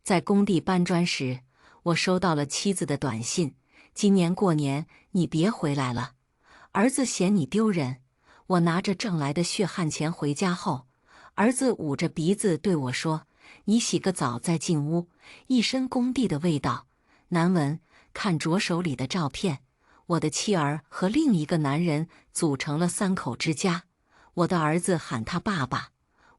在工地搬砖时，我收到了妻子的短信：今年过年你别回来了，儿子嫌你丢人。我拿着挣来的血汗钱回家后，儿子捂着鼻子对我说：你洗个澡再进屋，一身工地的味道，难闻。看着手里的照片，我的妻儿和另一个男人组成了3口之家。我的儿子喊他爸爸，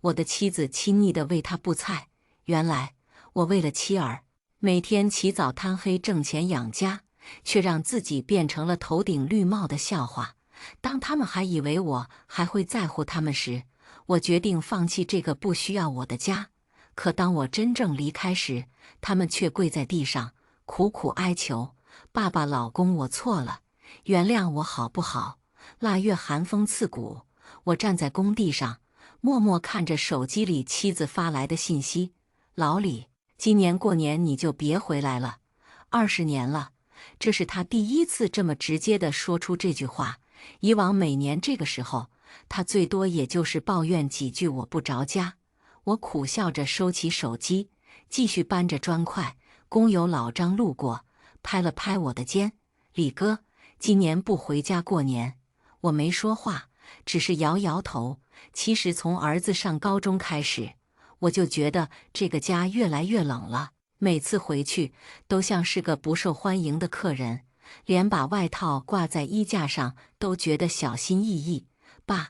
我的妻子亲昵地喂他布菜。原来我为了妻儿，每天起早贪黑挣钱养家，却让自己变成了头顶绿帽的笑话。当他们还以为我还会在乎他们时，我决定放弃这个不需要我的家。可当我真正离开时，他们却跪在地上，苦苦哀求：爸爸，老公，我错了，原谅我好不好？腊月寒风刺骨，我站在工地上，默默看着手机里妻子发来的信息：老李，今年过年你就别回来了，20年了。这是他第一次这么直接地说出这句话。以往每年这个时候，他最多也就是抱怨几句我不着家。我苦笑着收起手机，继续搬着砖块。工友老张路过，拍了拍我的肩：李哥，今年不回家过年。我没说话，只是摇摇头。其实从儿子上高中开始，我就觉得这个家越来越冷了。每次回去都像是个不受欢迎的客人，连把外套挂在衣架上都觉得小心翼翼。爸，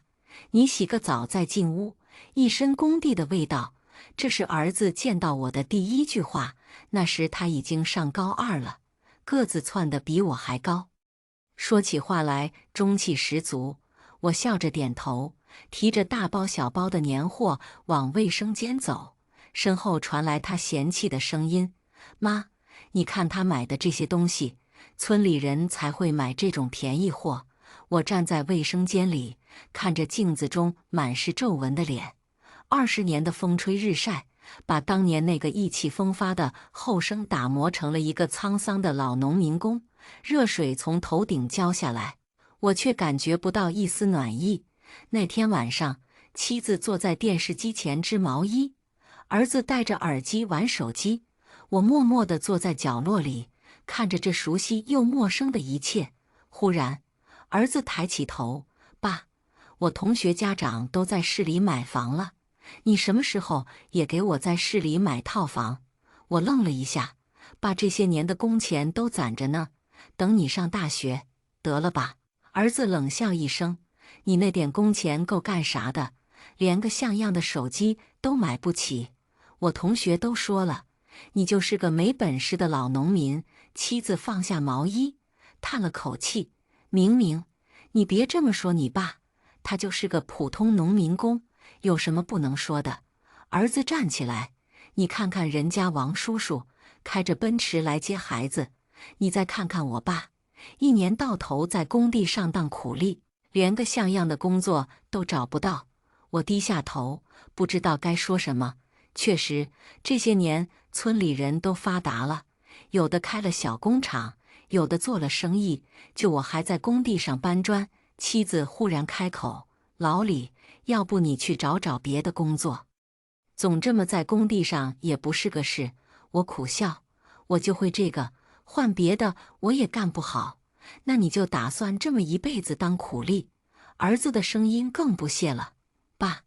你洗个澡再进屋，一身工地的味道。这是儿子见到我的第一句话。那时他已经上高2了，个子窜得比我还高，说起话来中气十足。我笑着点头，提着大包小包的年货往卫生间走。身后传来他嫌弃的声音：妈，你看他买的这些东西，村里人才会买这种便宜货。我站在卫生间里，看着镜子中满是皱纹的脸。20年的风吹日晒，把当年那个意气风发的后生打磨成了一个沧桑的老农民工。热水从头顶浇下来，我却感觉不到一丝暖意。那天晚上，妻子坐在电视机前织毛衣，儿子戴着耳机玩手机。我默默地坐在角落里，看着这熟悉又陌生的一切。忽然，儿子抬起头：爸，我同学家长都在市里买房了，你什么时候也给我在市里买套房？我愣了一下：爸这些年的工钱都攒着呢，等你上大学得了吧。儿子冷笑一声：你那点工钱够干啥的？连个像样的手机都买不起。我同学都说了，你就是个没本事的老农民。妻子放下毛衣，叹了口气：明明，你别这么说你爸，他就是个普通农民工，有什么不能说的？儿子站起来：你看看人家王叔叔开着奔驰来接孩子，你再看看我爸，一年到头在工地上当苦力，连个像样的工作都找不到。我低下头，不知道该说什么。确实，这些年村里人都发达了，有的开了小工厂，有的做了生意，就我还在工地上搬砖。妻子忽然开口：老李，要不你去找找别的工作，总这么在工地上也不是个事。我苦笑：我就会这个，换别的我也干不好。那你就打算这么一辈子当苦力？儿子的声音更不屑了：爸，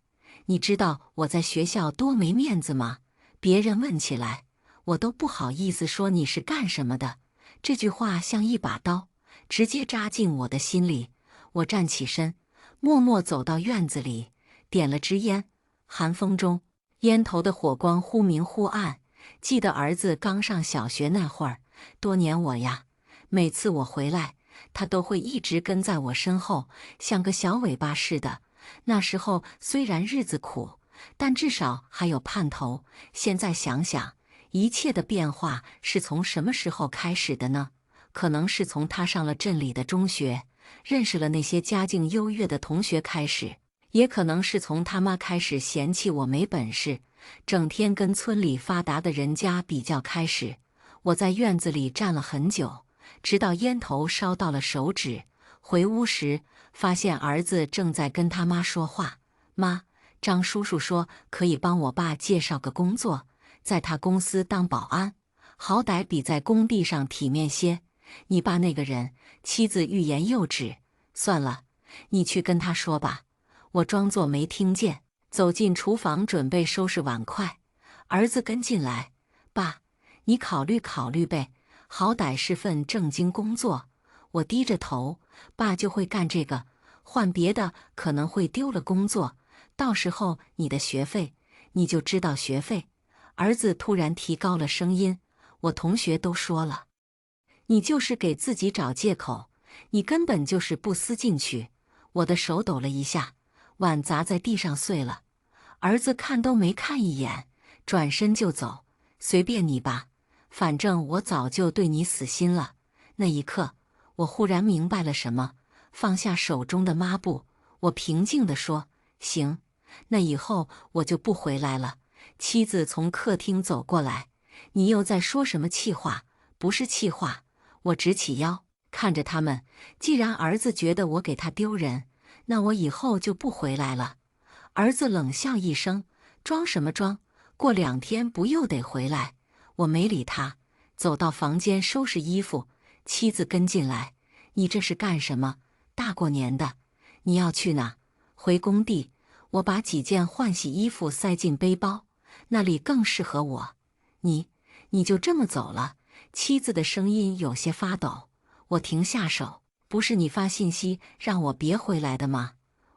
你知道我在学校多没面子吗？别人问起来，我都不好意思说你是干什么的。这句话像一把刀，直接扎进我的心里。我站起身，默默走到院子里，点了支烟。寒风中，烟头的火光忽明忽暗。记得儿子刚上小学那会儿，多年我呀，每次我回来，他都会一直跟在我身后，像个小尾巴似的。那时候虽然日子苦，但至少还有盼头。现在想想，一切的变化是从什么时候开始的呢？可能是从他上了镇里的中学，认识了那些家境优越的同学开始，也可能是从他妈开始嫌弃我没本事，整天跟村里发达的人家比较开始。我在院子里站了很久，直到烟头烧到了手指。回屋时，发现儿子正在跟他妈说话：妈，张叔叔说可以帮我爸介绍个工作，在他公司当保安，好歹比在工地上体面些。你爸那个人，妻子欲言又止。算了，你去跟他说吧。我装作没听见，走进厨房准备收拾碗筷。儿子跟进来，爸，你考虑考虑呗，好歹是份正经工作。我低着头，爸就会干这个，换别的可能会丢了工作，到时候你的学费，你就知道学费。儿子突然提高了声音，我同学都说了，你就是给自己找借口，你根本就是不思进取。我的手抖了一下，碗砸在地上碎了。儿子看都没看一眼，转身就走，随便你吧，反正我早就对你死心了。那一刻，我忽然明白了什么，放下手中的抹布，我平静地说：行，那以后我就不回来了。妻子从客厅走过来，你又在说什么气话？不是气话。我直起腰，看着他们。既然儿子觉得我给他丢人，那我以后就不回来了。儿子冷笑一声，装什么装？过2天不又得回来？我没理他，走到房间收拾衣服。妻子跟进来，你这是干什么？大过年的，你要去哪？回工地。我把几件换洗衣服塞进背包，那里更适合我。你就这么走了？妻子的声音有些发抖。我停下手，不是你发信息让我别回来的吗？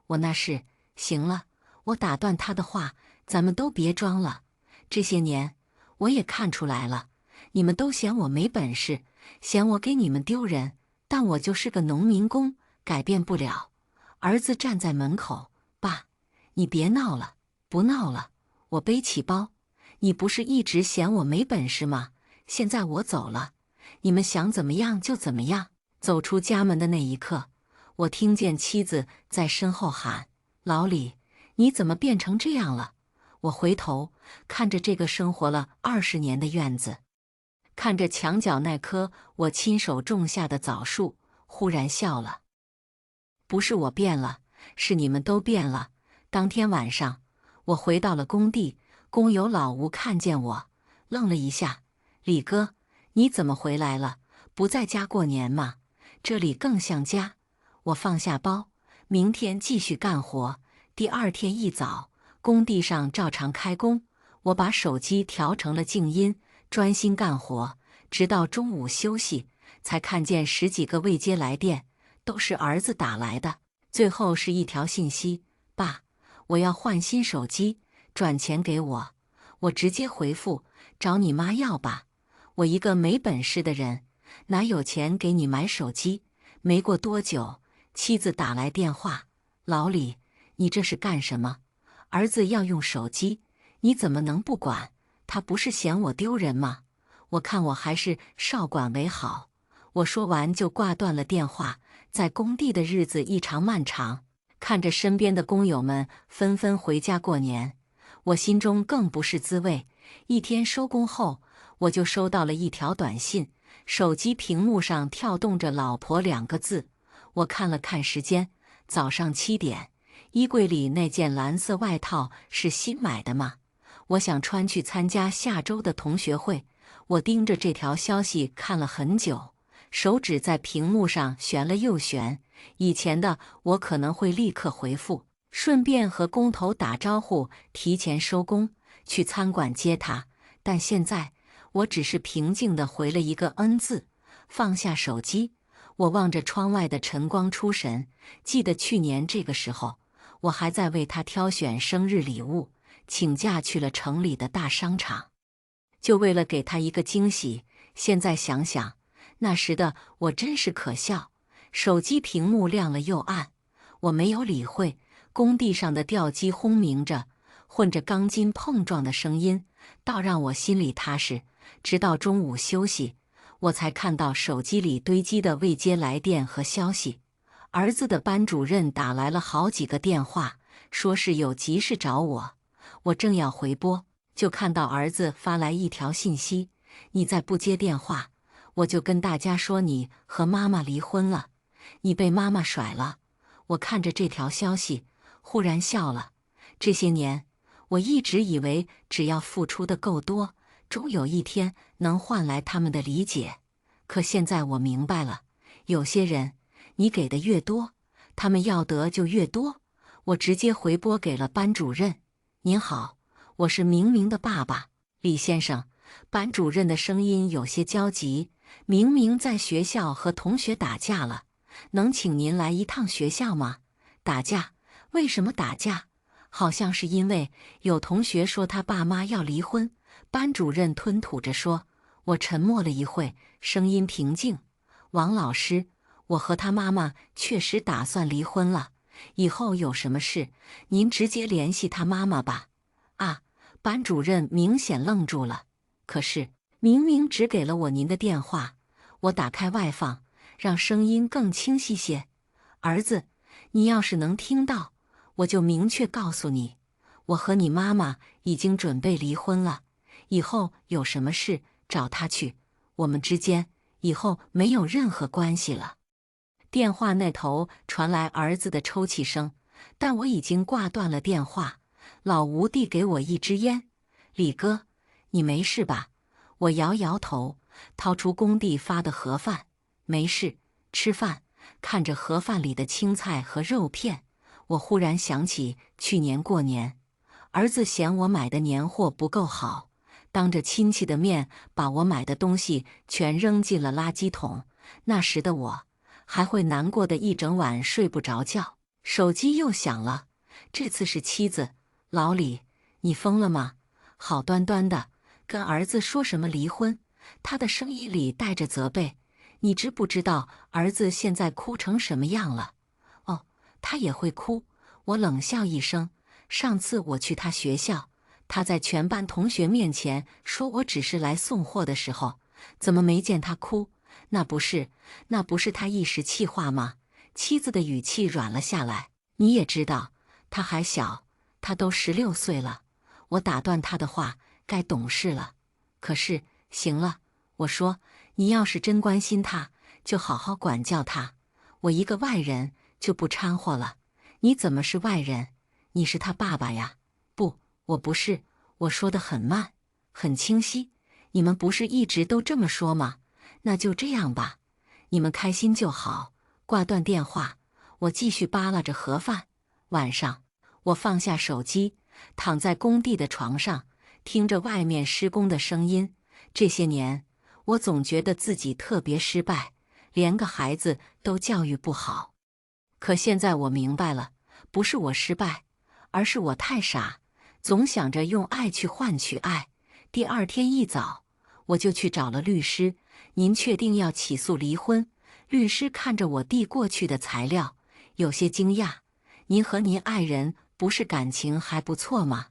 我那是……行了，我打断他的话，咱们都别装了。这些年，我也看出来了，你们都嫌我没本事，嫌我给你们丢人，但我就是个农民工，改变不了。儿子站在门口，爸，你别闹了，不闹了。我背起包，你不是一直嫌我没本事吗？现在我走了，你们想怎么样就怎么样。走出家门的那一刻，我听见妻子在身后喊：老李，你怎么变成这样了？我回头看着这个生活了20年的院子，看着墙角那棵我亲手种下的枣树，忽然笑了。不是我变了，是你们都变了。当天晚上，我回到了工地，工友老吴看见我，愣了一下：李哥，你怎么回来了？不在家过年吗？这里更像家。我放下包，明天继续干活。第2天一早，工地上照常开工，我把手机调成了静音，专心干活，直到中午休息，才看见10几个未接来电，都是儿子打来的。最后是一条信息：爸，我要换新手机，转钱给我。我直接回复：找你妈要吧，我一个没本事的人，哪有钱给你买手机？没过多久，妻子打来电话：老李，你这是干什么？儿子要用手机，你怎么能不管？他不是嫌我丢人吗？我看我还是少管为好。我说完就挂断了电话。在工地的日子异常漫长，看着身边的工友们纷纷回家过年，我心中更不是滋味。1天收工后，我就收到了一条短信，手机屏幕上跳动着“老婆”2个字。我看了看时间，早上7点。衣柜里那件蓝色外套是新买的吗？我想穿去参加下周的同学会。我盯着这条消息看了很久，手指在屏幕上旋了又旋。以前的我可能会立刻回复，顺便和工头打招呼，提前收工，去餐馆接他。但现在，我只是平静地回了一个“字”，放下手机。我望着窗外的晨光出神。记得去年这个时候，我还在为他挑选生日礼物，请假去了城里的大商场，就为了给他一个惊喜。现在想想，那时的我真是可笑。手机屏幕亮了又暗，我没有理会。工地上的吊机轰鸣着，混着钢筋碰撞的声音，倒让我心里踏实。直到中午休息，我才看到手机里堆积的未接来电和消息。儿子的班主任打来了好几个电话，说是有急事找我。我正要回拨，就看到儿子发来一条信息：你再不接电话，我就跟大家说你和妈妈离婚了，你被妈妈甩了。我看着这条消息，忽然笑了。这些年，我一直以为只要付出的够多，终有一天能换来他们的理解。可现在我明白了，有些人，你给的越多，他们要得就越多。我直接回拨给了班主任：“您好，我是明明的爸爸，李先生。”班主任的声音有些焦急：“明明在学校和同学打架了，能请您来一趟学校吗？”打架？为什么打架？好像是因为有同学说他爸妈要离婚。班主任吞吐着说。我沉默了一会，声音平静：“王老师，我和他妈妈确实打算离婚了。以后有什么事，您直接联系他妈妈吧。”啊！班主任明显愣住了。可是明明只给了我您的电话。我打开外放，让声音更清晰些：“儿子，你要是能听到，我就明确告诉你，我和你妈妈已经准备离婚了。以后有什么事找他去，我们之间以后没有任何关系了。”电话那头传来儿子的抽泣声，但我已经挂断了电话。老吴递给我一支烟：“李哥，你没事吧？”我摇摇头，掏出工地发的盒饭：“没事，吃饭。”看着盒饭里的青菜和肉片，我忽然想起去年过年，儿子嫌我买的年货不够好，当着亲戚的面把我买的东西全扔进了垃圾桶。那时的我还会难过的一整晚睡不着觉。手机又响了，这次是妻子：“老李，你疯了吗？好端端的跟儿子说什么离婚？”他的声音里带着责备：“你知不知道儿子现在哭成什么样了？”“哦，他也会哭。”我冷笑一声。上次我去他学校，他在全班同学面前说我只是来送货的时候，怎么没见他哭？那不是他一时气话吗？妻子的语气软了下来：“你也知道，他还小，他都16岁了。”我打断他的话：“该懂事了。”“可是，行了。”我说，“你要是真关心他，就好好管教他。我一个外人就不掺和了。”“你怎么是外人？你是他爸爸呀。”“不，我不是。”我说得很慢，很清晰。“你们不是一直都这么说吗？那就这样吧，你们开心就好。”挂断电话，我继续扒拉着盒饭。晚上，我放下手机，躺在工地的床上，听着外面施工的声音。这些年，我总觉得自己特别失败，连个孩子都教育不好。可现在我明白了，不是我失败，而是我太傻，总想着用爱去换取爱。第二天一早，我就去找了律师：“您确定要起诉离婚？”律师看着我递过去的材料，有些惊讶：“您和您爱人不是感情还不错吗？”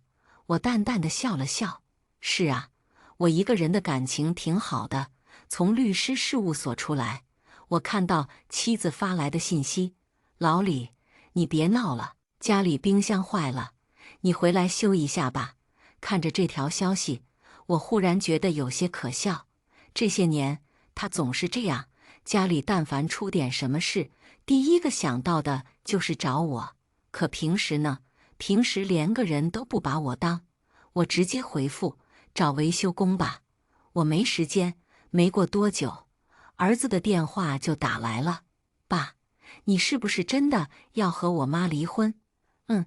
我淡淡的笑了笑：“是啊，我一个人的感情挺好的。”从律师事务所出来，我看到妻子发来的信息：“老李，你别闹了，家里冰箱坏了，你回来修一下吧。”看着这条消息，我忽然觉得有些可笑。这些年，他总是这样，家里但凡出点什么事，第一个想到的就是找我。可平时呢？平时连个人都不把我当。我直接回复：“找维修工吧，我没时间。”没过多久，儿子的电话就打来了：“爸，你是不是真的要和我妈离婚？”“嗯。”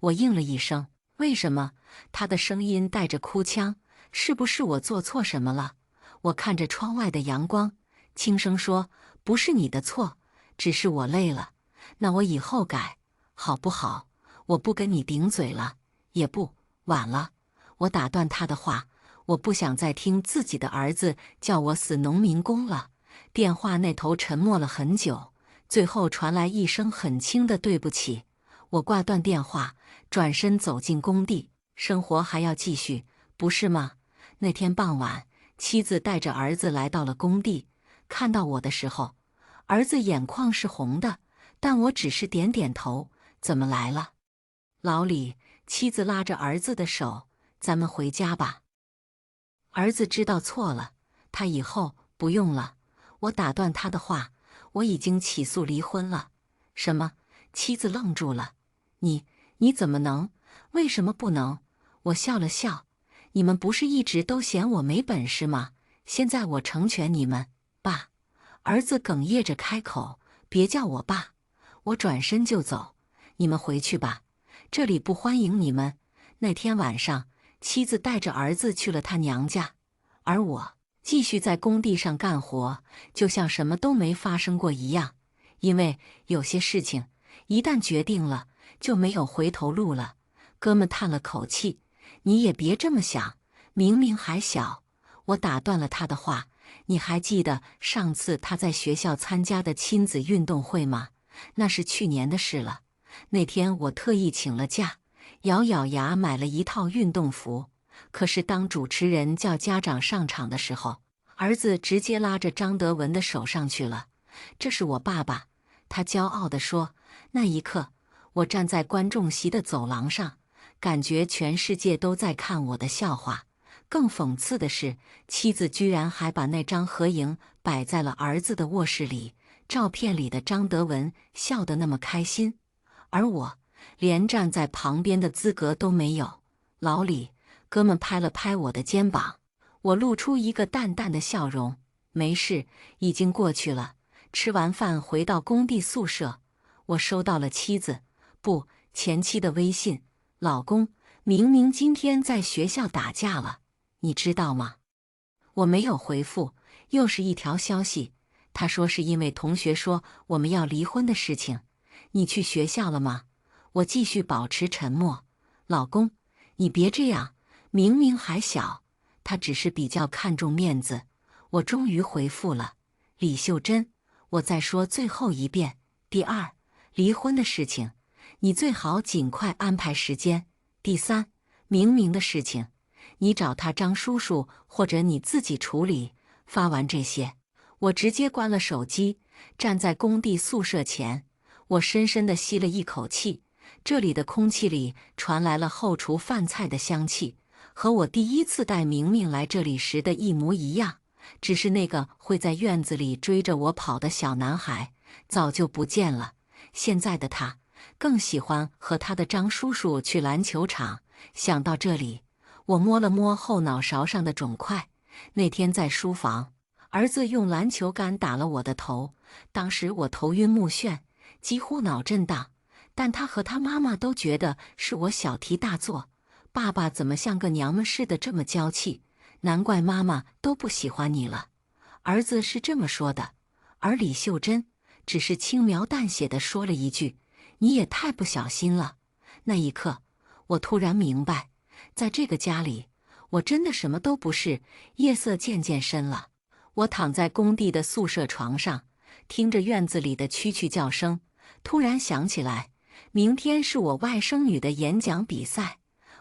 我应了一声。“为什么？”他的声音带着哭腔：“是不是我做错什么了？”我看着窗外的阳光，轻声说：“不是你的错，只是我累了。那我以后改，好不好？我不跟你顶嘴了，也不晚了。”我打断他的话：“我不想再听自己的儿子叫我死农民工了。”电话那头沉默了很久，最后传来一声很轻的“对不起”。我挂断电话，转身走进工地。生活还要继续，不是吗？那天傍晚，妻子带着儿子来到了工地。看到我的时候，儿子眼眶是红的，但我只是点点头。“怎么来了？”“老李。”妻子拉着儿子的手：“咱们回家吧。”儿子知道错了，他以后不用了。我打断他的话：“我已经起诉离婚了。”“什么？”妻子愣住了。“你怎么能？为什么不能？”我笑了笑：“你们不是一直都嫌我没本事吗？现在我成全你们。爸，儿子哽咽着开口，别叫我爸。我转身就走，你们回去吧，这里不欢迎你们。那天晚上，妻子带着儿子去了他娘家，而我继续在工地上干活，就像什么都没发生过一样。因为有些事情一旦决定了，就没有回头路了。哥们叹了口气，你也别这么想，明明还小。我打断了他的话，你还记得上次他在学校参加的亲子运动会吗？那是去年的事了。那天我特意请了假，咬咬牙买了一套运动服。可是当主持人叫家长上场的时候，儿子直接拉着张德文的手上去了。这是我爸爸，他骄傲地说。那一刻，我站在观众席的走廊上，感觉全世界都在看我的笑话。更讽刺的是，妻子居然还把那张合影摆在了儿子的卧室里。照片里的张德文笑得那么开心，而我连站在旁边的资格都没有。老李，哥们拍了拍我的肩膀，我露出一个淡淡的笑容，没事，已经过去了。吃完饭回到工地宿舍，我收到了前妻的微信，老公，明明今天在学校打架了，你知道吗？我没有回复，又是一条消息。他说是因为同学说我们要离婚的事情。你去学校了吗？我继续保持沉默。老公，你别这样，明明还小，他只是比较看重面子。我终于回复了。李秀珍，我再说最后一遍，第二，离婚的事情，你最好尽快安排时间。第三，明明的事情，你找他张叔叔或者你自己处理。发完这些，我直接关了手机，站在工地宿舍前，我深深地吸了一口气。这里的空气里传来了后厨饭菜的香气，和我第一次带明明来这里时的一模一样。只是那个会在院子里追着我跑的小男孩早就不见了。现在的他更喜欢和他的张叔叔去篮球场。想到这里，我摸了摸后脑勺上的肿块。那天在书房，儿子用篮球杆打了我的头，当时我头晕目眩，几乎脑震荡，但他和他妈妈都觉得是我小题大做。爸爸怎么像个娘们似的这么娇气？难怪妈妈都不喜欢你了。儿子是这么说的，而李秀珍只是轻描淡写地说了一句：“你也太不小心了。”那一刻，我突然明白，在这个家里，我真的什么都不是。夜色渐渐深了，我躺在工地的宿舍床上，听着院子里的蛐蛐叫声，突然想起来，明天是我外甥女的演讲比赛，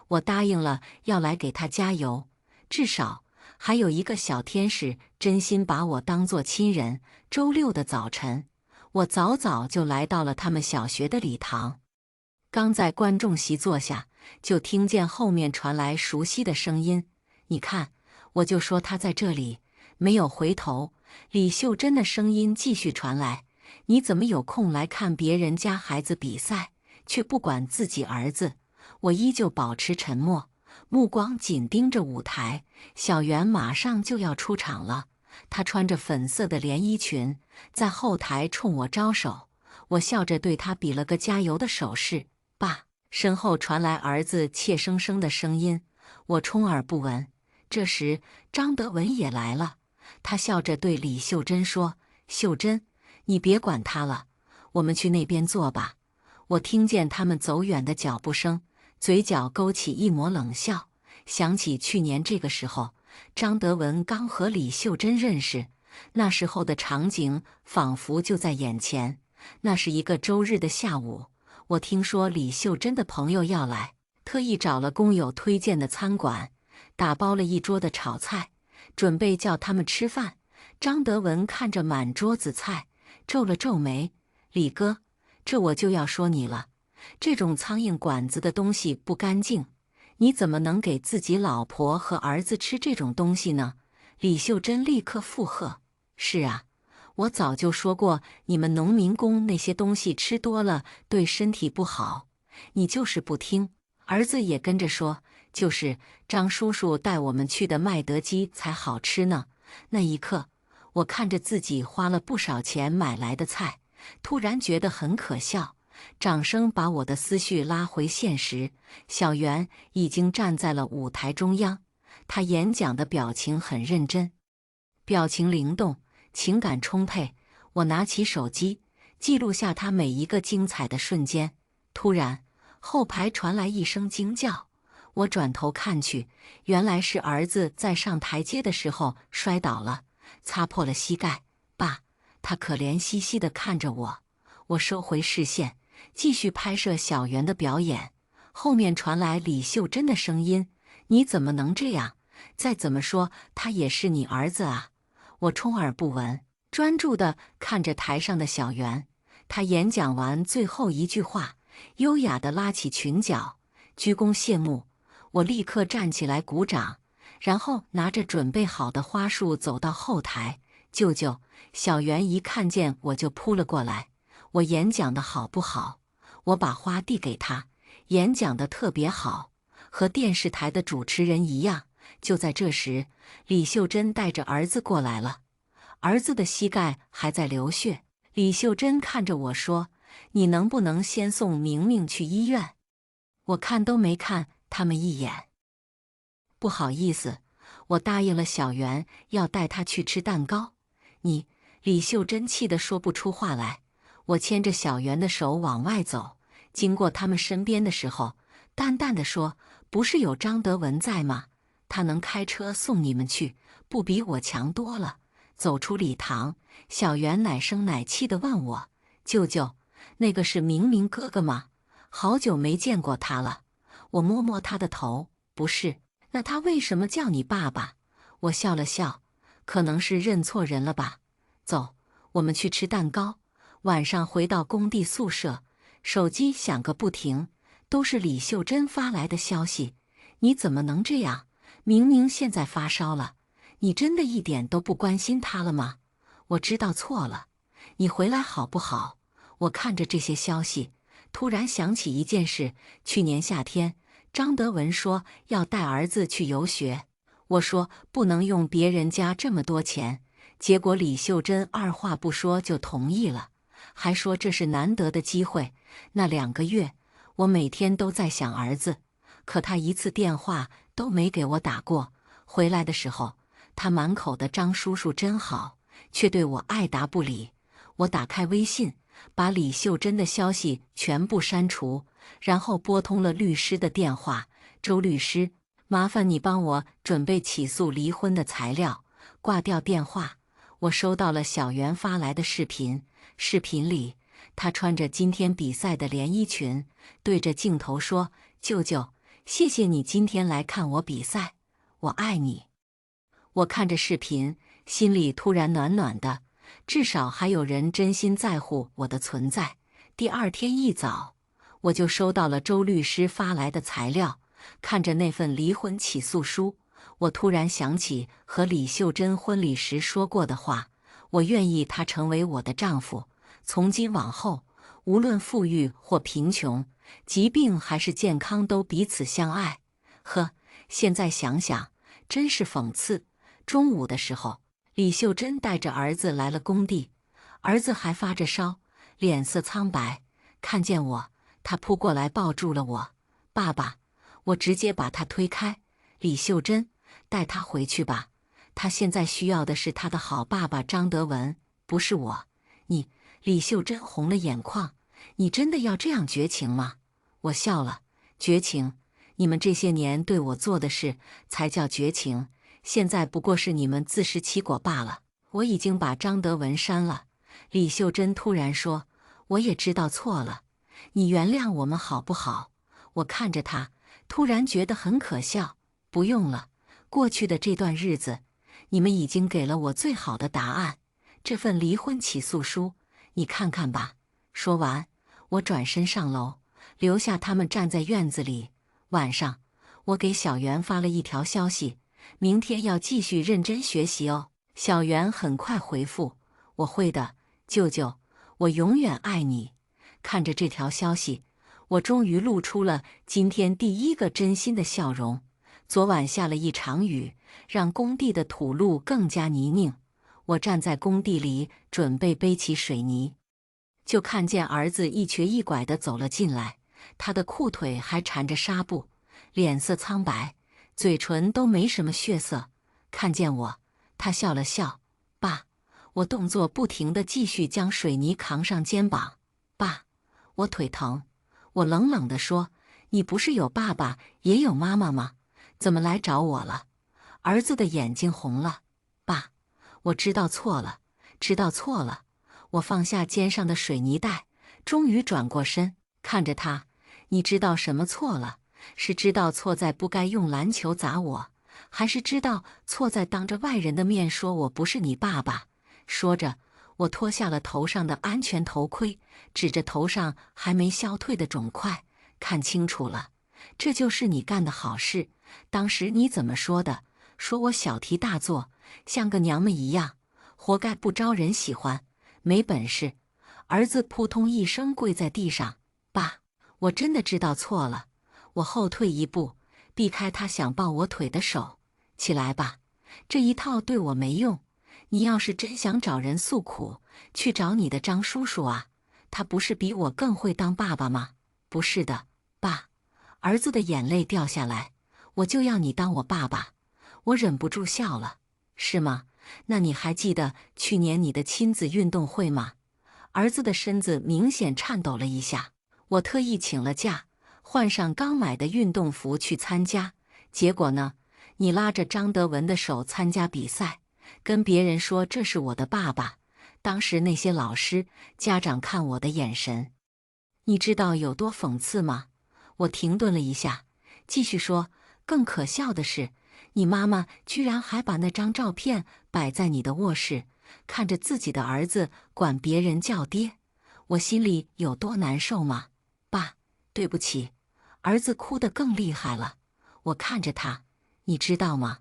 我答应了要来给她加油。至少还有一个小天使真心把我当作亲人。周六的早晨，我早早就来到了他们小学的礼堂。刚在观众席坐下，就听见后面传来熟悉的声音：“你看，我就说他在这里。”没有回头，李秀珍的声音继续传来：“你怎么有空来看别人家孩子比赛，却不管自己儿子？”我依旧保持沉默，目光紧盯着舞台。小圆马上就要出场了，她穿着粉色的连衣裙，在后台冲我招手。我笑着对她比了个加油的手势。爸，身后传来儿子怯生生的声音，我充耳不闻。这时，张德文也来了，他笑着对李秀珍说：“秀珍，你别管他了，我们去那边坐吧。”我听见他们走远的脚步声，嘴角勾起一抹冷笑，想起去年这个时候，张德文刚和李秀珍认识，那时候的场景仿佛就在眼前。那是一个周日的下午，我听说李秀珍的朋友要来，特意找了工友推荐的餐馆，打包了一桌的炒菜，准备叫他们吃饭。张德文看着满桌子菜，皱了皱眉：“李哥，这我就要说你了，这种苍蝇馆子的东西不干净，你怎么能给自己老婆和儿子吃这种东西呢？”李秀珍立刻附和：“是啊，我早就说过，你们农民工那些东西吃多了对身体不好，你就是不听。”儿子也跟着说：“就是张叔叔带我们去的麦德鸡才好吃呢。那一刻，我看着自己花了不少钱买来的菜，突然觉得很可笑。掌声把我的思绪拉回现实。小袁已经站在了舞台中央，他演讲的表情很认真，表情灵动，情感充沛。我拿起手机，记录下他每一个精彩的瞬间。突然，后排传来一声惊叫，我转头看去，原来是儿子在上台阶的时候摔倒了，擦破了膝盖。爸，他可怜兮兮地看着我。我收回视线，继续拍摄小袁的表演。后面传来李秀珍的声音：“你怎么能这样？再怎么说，他也是你儿子啊！”我充耳不闻，专注地看着台上的小袁。他演讲完最后一句话，优雅地拉起裙角，鞠躬谢幕。我立刻站起来鼓掌，然后拿着准备好的花束走到后台。舅舅，小袁一看见我就扑了过来。我演讲的好不好？我把花递给他，演讲的特别好，和电视台的主持人一样。就在这时，李秀珍带着儿子过来了，儿子的膝盖还在流血。李秀珍看着我说：“你能不能先送明明去医院？”我看都没看他们一眼。不好意思，我答应了小袁要带他去吃蛋糕。你，李秀珍气得说不出话来。我牵着小袁的手往外走，经过他们身边的时候，淡淡的说：“不是有张德文在吗？他能开车送你们去，不比我强多了。”走出礼堂，小袁奶声奶气地问我：“舅舅，那个是明明哥哥吗？好久没见过他了。”我摸摸他的头：“不是。”“那他为什么叫你爸爸？”我笑了笑：“可能是认错人了吧。”走，我们去吃蛋糕。晚上回到工地宿舍，手机响个不停，都是李秀珍发来的消息。你怎么能这样？明明现在发烧了，你真的一点都不关心他了吗？我知道错了，你回来好不好？我看着这些消息，突然想起一件事。去年夏天，张德文说要带儿子去游学，我说不能用别人家这么多钱，结果李秀珍二话不说就同意了。还说这是难得的机会。那2个月，我每天都在想儿子，可他一次电话都没给我打过。回来的时候，他满口的张叔叔真好，却对我爱答不理。我打开微信，把李秀珍的消息全部删除，然后拨通了律师的电话：“周律师，麻烦你帮我准备起诉离婚的材料。”挂掉电话，我收到了小袁发来的视频。视频里，他穿着今天比赛的连衣裙，对着镜头说：“舅舅，谢谢你今天来看我比赛，我爱你。”我看着视频，心里突然暖暖的，至少还有人真心在乎我的存在。第二天一早，我就收到了周律师发来的材料，看着那份离婚起诉书，我突然想起和李秀珍婚礼时说过的话。我愿意他成为我的丈夫，从今往后，无论富裕或贫穷，疾病还是健康，都彼此相爱。呵，现在想想，真是讽刺。中午的时候，李秀珍带着儿子来了工地，儿子还发着烧，脸色苍白。看见我，他扑过来抱住了我。爸爸，我直接把他推开。李秀珍，带他回去吧。他现在需要的是他的好爸爸张德文，不是我。你，李秀珍红了眼眶，你真的要这样绝情吗？我笑了，绝情？你们这些年对我做的事才叫绝情，现在不过是你们自食其果罢了。我已经把张德文删了。李秀珍突然说：“我也知道错了，你原谅我们好不好？”我看着他，突然觉得很可笑。不用了，过去的这段日子，你们已经给了我最好的答案。这份离婚起诉书，你看看吧。说完，我转身上楼，留下他们站在院子里。晚上，我给小袁发了一条消息：“明天要继续认真学习哦。”小袁很快回复：“我会的，舅舅，我永远爱你。”看着这条消息，我终于露出了今天第一个真心的笑容。昨晚下了一场雨，让工地的土路更加泥泞。我站在工地里，准备背起水泥，就看见儿子一瘸一拐地走了进来，他的裤腿还缠着纱布，脸色苍白，嘴唇都没什么血色。看见我，他笑了笑：“爸。”我动作不停地继续将水泥扛上肩膀。爸，我腿疼。我冷冷地说：“你不是有爸爸也有妈妈吗？怎么来找我了？”儿子的眼睛红了。爸，我知道错了，知道错了。我放下肩上的水泥袋，终于转过身，看着他：“你知道什么错了？是知道错在不该用篮球砸我，还是知道错在当着外人的面说我不是你爸爸？”说着，我脱下了头上的安全头盔，指着头上还没消退的肿块，看清楚了，这就是你干的好事。当时你怎么说的？说我小题大做，像个娘们一样，活该不招人喜欢，没本事。儿子扑通一声跪在地上：“爸，我真的知道错了。”我后退一步，避开他想抱我腿的手：“起来吧，这一套对我没用。你要是真想找人诉苦，去找你的张叔叔啊，他不是比我更会当爸爸吗？”“不是的，爸。”儿子的眼泪掉下来：“我就要你当我爸爸。”我忍不住笑了：“是吗？那你还记得去年你的亲子运动会吗？”儿子的身子明显颤抖了一下。我特意请了假，换上刚买的运动服去参加。结果呢，你拉着张德文的手参加比赛，跟别人说这是我的爸爸。当时那些老师、家长看我的眼神，你知道有多讽刺吗？我停顿了一下，继续说：“更可笑的是，你妈妈居然还把那张照片摆在你的卧室，看着自己的儿子管别人叫爹，我心里有多难受吗？”“爸，对不起。”儿子哭得更厉害了。我看着他：“你知道吗？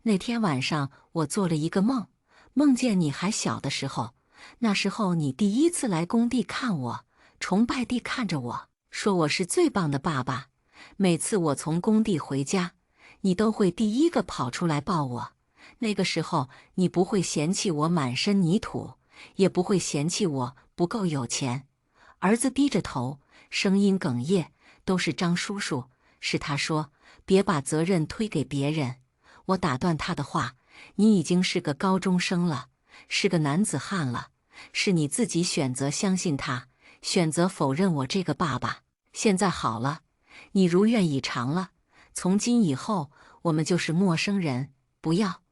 那天晚上我做了一个梦，梦见你还小的时候，那时候你第一次来工地看我，崇拜地看着我，说我是最棒的爸爸。每次我从工地回家，你都会第一个跑出来抱我。那个时候你不会嫌弃我满身泥土，也不会嫌弃我不够有钱。”儿子低着头，声音哽咽：“都是张叔叔，是他说，别把责任推给别人。”我打断他的话：“你已经是个高中生了，是个男子汉了，是你自己选择相信他，选择否认我这个爸爸。现在好了，你如愿以偿了，从今以后我们就是陌生人。不要！”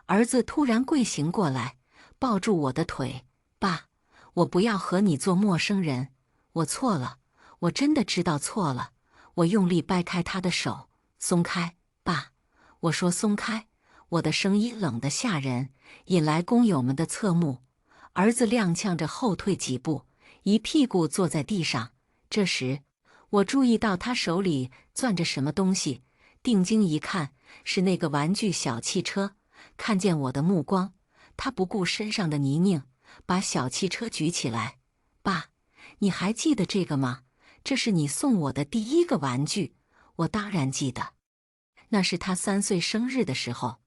儿子突然跪行过来，抱住我的腿：“爸，我不要和你做陌生人，我错了，我真的知道错了。”我用力掰开他的手：“松开，爸！”我说：“松开！”我的声音冷得吓人，引来工友们的侧目。儿子踉跄着后退几步，一屁股坐在地上。这时，我注意到他手里攥着什么东西，定睛一看，是那个玩具小汽车。看见我的目光，他不顾身上的泥泞，把小汽车举起来：“爸，你还记得这个吗？这是你送我的第一个玩具。”我当然记得，那是他3岁生日的时候。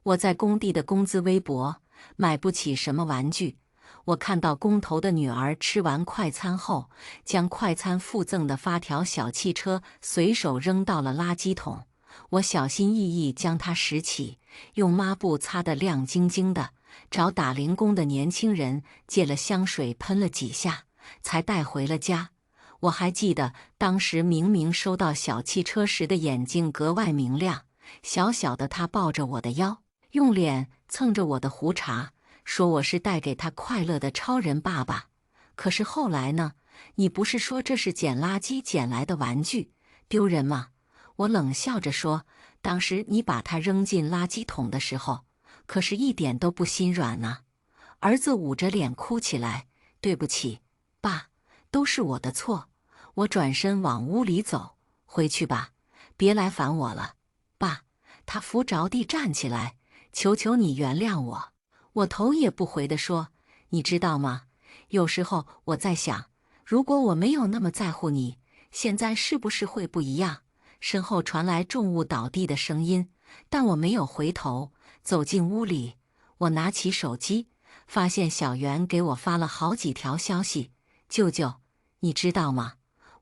我在工地的工资微薄，买不起什么玩具。我看到工头的女儿吃完快餐后，将快餐附赠的发条小汽车随手扔到了垃圾桶。我小心翼翼将它拾起，用抹布擦得亮晶晶的，找打零工的年轻人借了香水喷了几下，才带回了家。我还记得当时明明收到小汽车时的眼睛格外明亮。小小的他抱着我的腰，用脸蹭着我的胡茬，说我是带给他快乐的超人爸爸。可是后来呢？你不是说这是捡垃圾捡来的玩具，丢人吗？我冷笑着说：“当时你把它扔进垃圾桶的时候，可是一点都不心软呢。”儿子捂着脸哭起来：“对不起，爸，都是我的错。”我转身往屋里走：“回去吧，别来烦我了。”“爸。”他扶着地站起来：“求求你原谅我。”我头也不回地说：“你知道吗？有时候我在想，如果我没有那么在乎你，现在是不是会不一样？身后传来重物倒地的声音，但我没有回头，走进屋里。我拿起手机，发现小袁给我发了好几条消息。舅舅，你知道吗？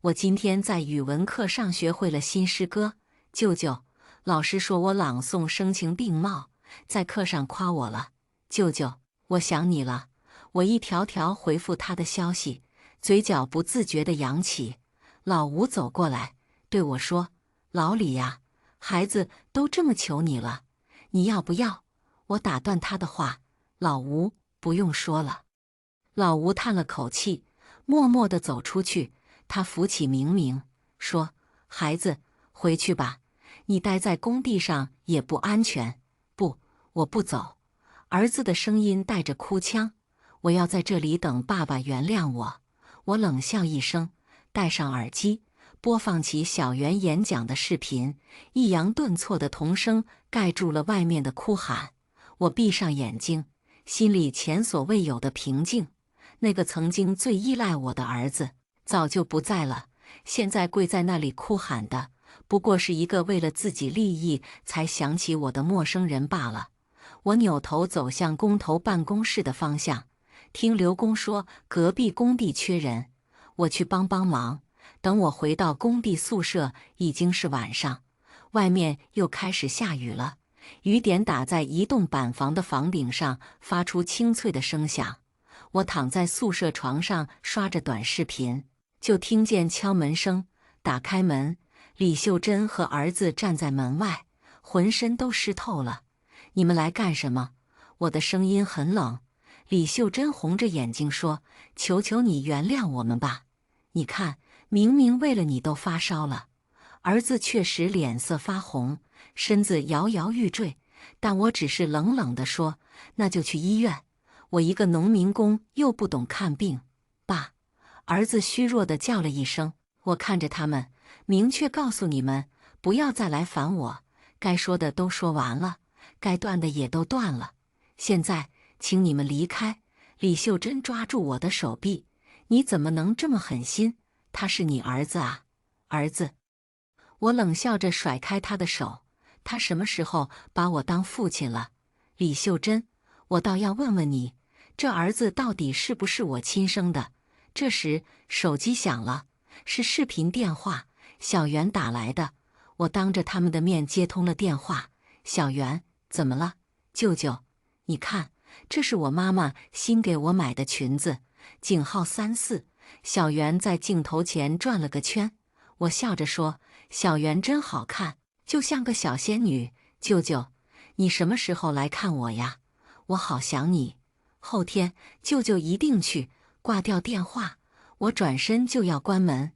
我今天在语文课上学会了新诗歌。舅舅，老师说我朗诵声情并茂，在课上夸我了。舅舅，我想你了。我一条条回复他的消息，嘴角不自觉地扬起。老吴走过来，对我说：“老李呀，孩子都这么求你了，你要不要？”我打断他的话：“老吴，不用说了。”老吴叹了口气，默默地走出去。他扶起明明，说：“孩子，回去吧，你待在工地上也不安全。”“不，我不走。”儿子的声音带着哭腔。“我要在这里等爸爸原谅我。”我冷笑一声，戴上耳机，播放起小袁演讲的视频，抑扬顿挫的童声盖住了外面的哭喊。我闭上眼睛，心里前所未有的平静。那个曾经最依赖我的儿子，早就不在了。现在跪在那里哭喊的，不过是一个为了自己利益才想起我的陌生人罢了。我扭头走向工头办公室的方向，听刘工说隔壁工地缺人，我去帮帮忙。等我回到工地宿舍，已经是晚上，外面又开始下雨了。雨点打在一栋板房的房顶上，发出清脆的声响。我躺在宿舍床上刷着短视频，就听见敲门声。打开门，李秀珍和儿子站在门外，浑身都湿透了。“你们来干什么？”我的声音很冷。李秀珍红着眼睛说：“求求你原谅我们吧，你看，明明为了你都发烧了。”儿子确实脸色发红，身子摇摇欲坠，但我只是冷冷地说：“那就去医院。我一个农民工又不懂看病。”“爸！”儿子虚弱地叫了一声。我看着他们，明确告诉你们，不要再来烦我。该说的都说完了，该断的也都断了。现在，请你们离开。李秀珍抓住我的手臂：“你怎么能这么狠心？他是你儿子啊，儿子！”我冷笑着甩开他的手。他什么时候把我当父亲了？李秀珍，我倒要问问你，这儿子到底是不是我亲生的？这时手机响了，是视频电话，小袁打来的。我当着他们的面接通了电话。“小袁，怎么了？”“舅舅，你看，这是我妈妈新给我买的裙子，井号34。”小袁在镜头前转了个圈。我笑着说：“小袁真好看，就像个小仙女。舅舅，你什么时候来看我呀？我好想你。”“后天，舅舅一定去。”挂掉电话，我转身就要关门，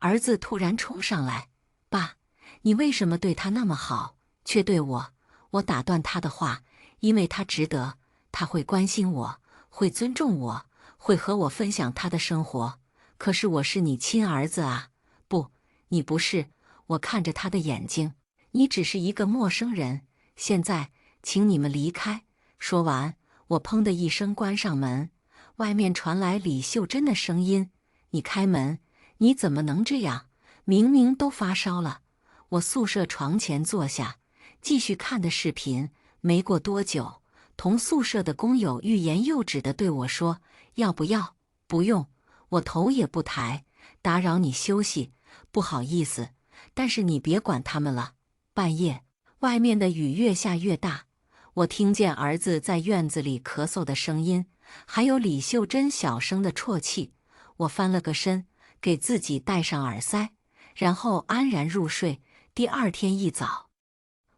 儿子突然冲上来：“爸，你为什么对他那么好，却对我？”我打断他的话：“因为他值得，他会关心我，会尊重我，会和我分享他的生活。可是我是你亲儿子啊！”“不，你不是。”我看着他的眼睛：“你只是一个陌生人。现在，请你们离开。”说完，我砰的一声关上门。外面传来李秀珍的声音：“你开门，你怎么能这样？明明都发烧了。”我宿舍床前坐下，继续看的视频。没过多久，同宿舍的工友欲言又止地对我说：“要不要？”“不用。”我头也不抬：“打扰你休息，不好意思，但是你别管他们了。”半夜，外面的雨越下越大，我听见儿子在院子里咳嗽的声音，还有李秀珍小声的啜泣。我翻了个身，给自己戴上耳塞，然后安然入睡。第二天一早，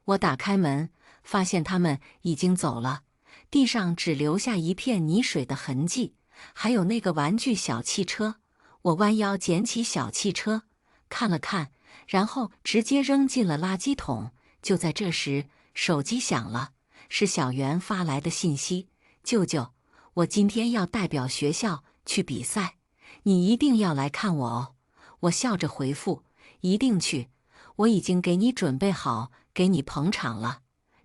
我打开门，发现他们已经走了，地上只留下一片泥水的痕迹，还有那个玩具小汽车。我弯腰捡起小汽车，看了看，然后直接扔进了垃圾桶。就在这时，手机响了，是小袁发来的信息：“舅舅，我今天要代表学校去比赛，你一定要来看我哦。”我笑着回复：“一定去，我已经给你准备好，给你捧场了。”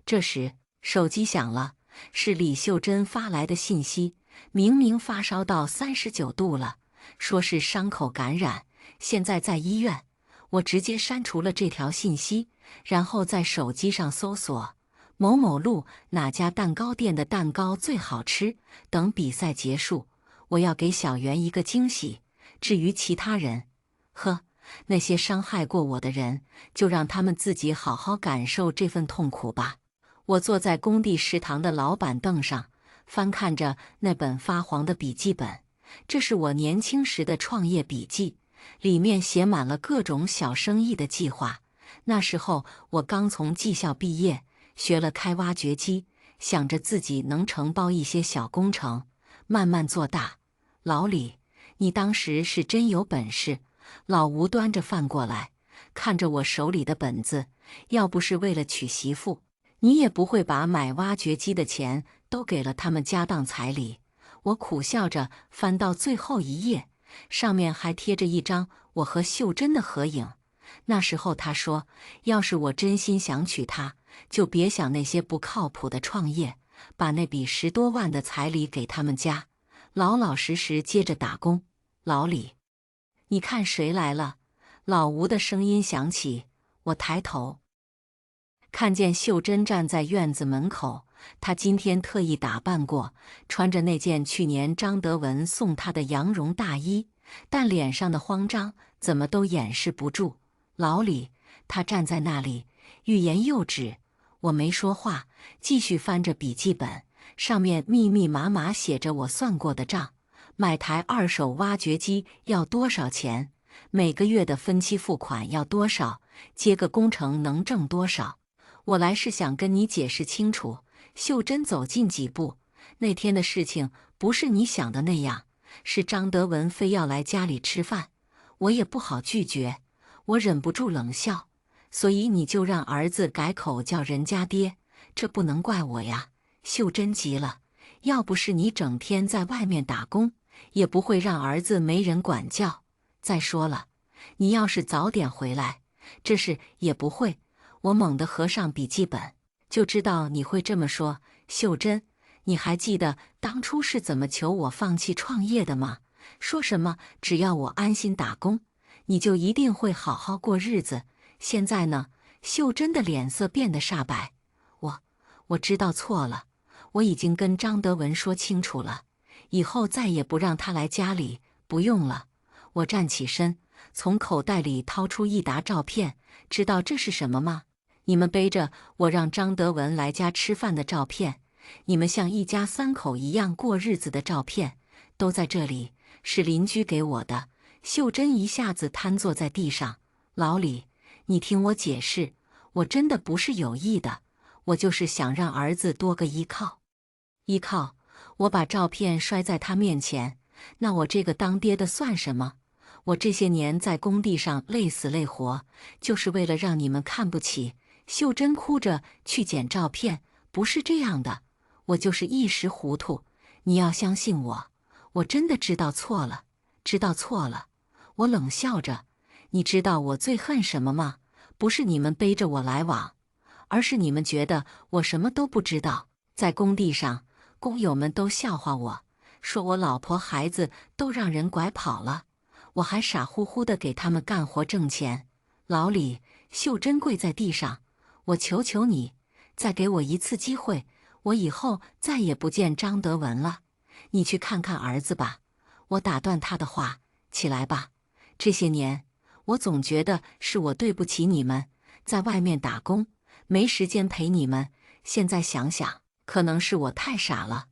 这时，手机响了，是李秀珍发来的信息：“明明发烧到39度了，说是伤口感染，现在在医院。”我直接删除了这条信息，然后在手机上搜索某某路哪家蛋糕店的蛋糕最好吃。等比赛结束，我要给小圆一个惊喜。至于其他人，那些伤害过我的人，就让他们自己好好感受这份痛苦吧。我坐在工地食堂的老板凳上，翻看着那本发黄的笔记本。这是我年轻时的创业笔记，里面写满了各种小生意的计划。那时候我刚从技校毕业，学了开挖掘机，想着自己能承包一些小工程，慢慢做大。老李，你当时是真有本事。老吴端着饭过来，看着我手里的本子，要不是为了娶媳妇，你也不会把买挖掘机的钱都给了他们家当彩礼。我苦笑着翻到最后一页，上面还贴着一张我和秀珍的合影。那时候他说，要是我真心想娶她，就别想那些不靠谱的创业，把那笔10多万的彩礼给他们家，老老实实接着打工。老李，你看谁来了？老吴的声音响起。我抬头，看见秀珍站在院子门口。她今天特意打扮过，穿着那件去年张德文送她的羊绒大衣，但脸上的慌张怎么都掩饰不住。老李，她站在那里，欲言又止。我没说话，继续翻着笔记本，上面密密麻麻写着我算过的账。买台二手挖掘机要多少钱？每个月的分期付款要多少？接个工程能挣多少？我来是想跟你解释清楚。秀珍走近几步，那天的事情不是你想的那样，是张德文非要来家里吃饭，我也不好拒绝，我忍不住冷笑。所以你就让儿子改口叫人家爹，这不能怪我呀。秀珍急了，要不是你整天在外面打工，也不会让儿子没人管教。再说了，你要是早点回来，这事也不会。我猛地合上笔记本，就知道你会这么说。秀珍，你还记得当初是怎么求我放弃创业的吗？说什么只要我安心打工，你就一定会好好过日子。现在呢？秀珍的脸色变得煞白。我知道错了，我已经跟张德文说清楚了，以后再也不让他来家里。不用了。我站起身，从口袋里掏出一沓照片。知道这是什么吗？你们背着我让张德文来家吃饭的照片，你们像一家3口一样过日子的照片，都在这里，是邻居给我的。秀珍一下子瘫坐在地上。老李，你听我解释，我真的不是有意的，我就是想让儿子多个依靠。依靠？我把照片摔在他面前。那我这个当爹的算什么？我这些年在工地上累死累活，就是为了让你们看不起。秀珍哭着去捡照片。不是这样的，我就是一时糊涂，你要相信我，我真的知道错了，知道错了。我冷笑着。你知道我最恨什么吗？不是你们背着我来往，而是你们觉得我什么都不知道。在工地上，工友们都笑话我，说我老婆孩子都让人拐跑了，我还傻乎乎的给他们干活挣钱。老李，秀珍跪在地上，我求求你，再给我一次机会，我以后再也不见张德文了。你去看看儿子吧。我打断他的话，起来吧。这些年，我总觉得是我对不起你们，在外面打工，没时间陪你们。现在想想，可能是我太傻了。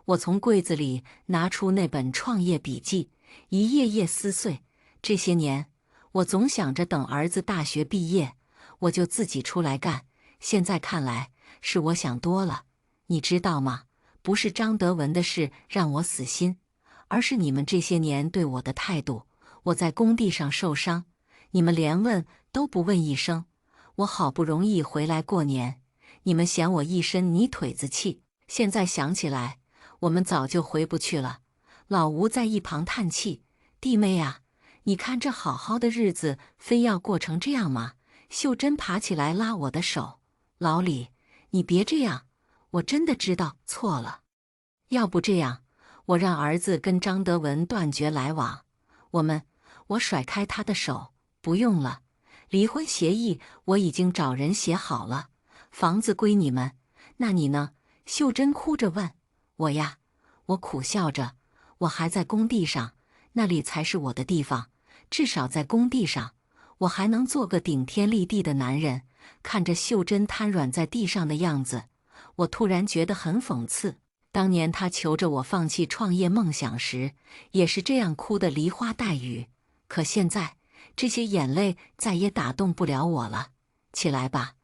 我从柜子里拿出那本创业笔记，一页页撕碎。这些年，我总想着等儿子大学毕业，我就自己出来干。现在看来，是我想多了。你知道吗？不是张德文的事让我死心，而是你们这些年对我的态度。我在工地上受伤，你们连问都不问一声。我好不容易回来过年，你们嫌我一身泥腿子气。现在想起来，我们早就回不去了。老吴在一旁叹气：“弟妹啊，你看这好好的日子，非要过成这样吗？”秀珍爬起来拉我的手：“老李，你别这样，我真的知道错了。要不这样，我让儿子跟张德文断绝来往。我甩开他的手：“不用了，离婚协议我已经找人写好了，房子归你们，那你呢？秀珍哭着问。我呀，我苦笑着，我还在工地上，那里才是我的地方，至少在工地上，我还能做个顶天立地的男人。看着秀珍瘫软在地上的样子，我突然觉得很讽刺。当年她求着我放弃创业梦想时，也是这样哭得梨花带雨。可现在，这些眼泪再也打动不了我了。起来吧，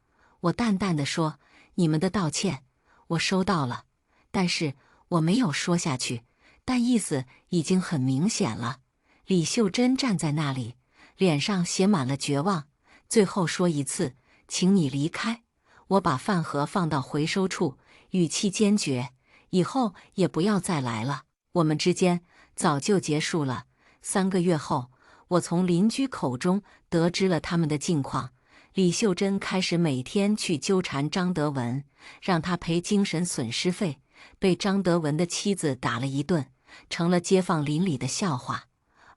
我淡淡地说，你们的道歉，我收到了。但是我没有说下去，但意思已经很明显了。李秀珍站在那里，脸上写满了绝望。最后说一次，请你离开。我把饭盒放到回收处，语气坚决，以后也不要再来了。我们之间早就结束了。3个月后，我从邻居口中得知了他们的近况。李秀珍开始每天去纠缠张德文，让他赔精神损失费，被张德文的妻子打了一顿，成了街坊邻里的笑话。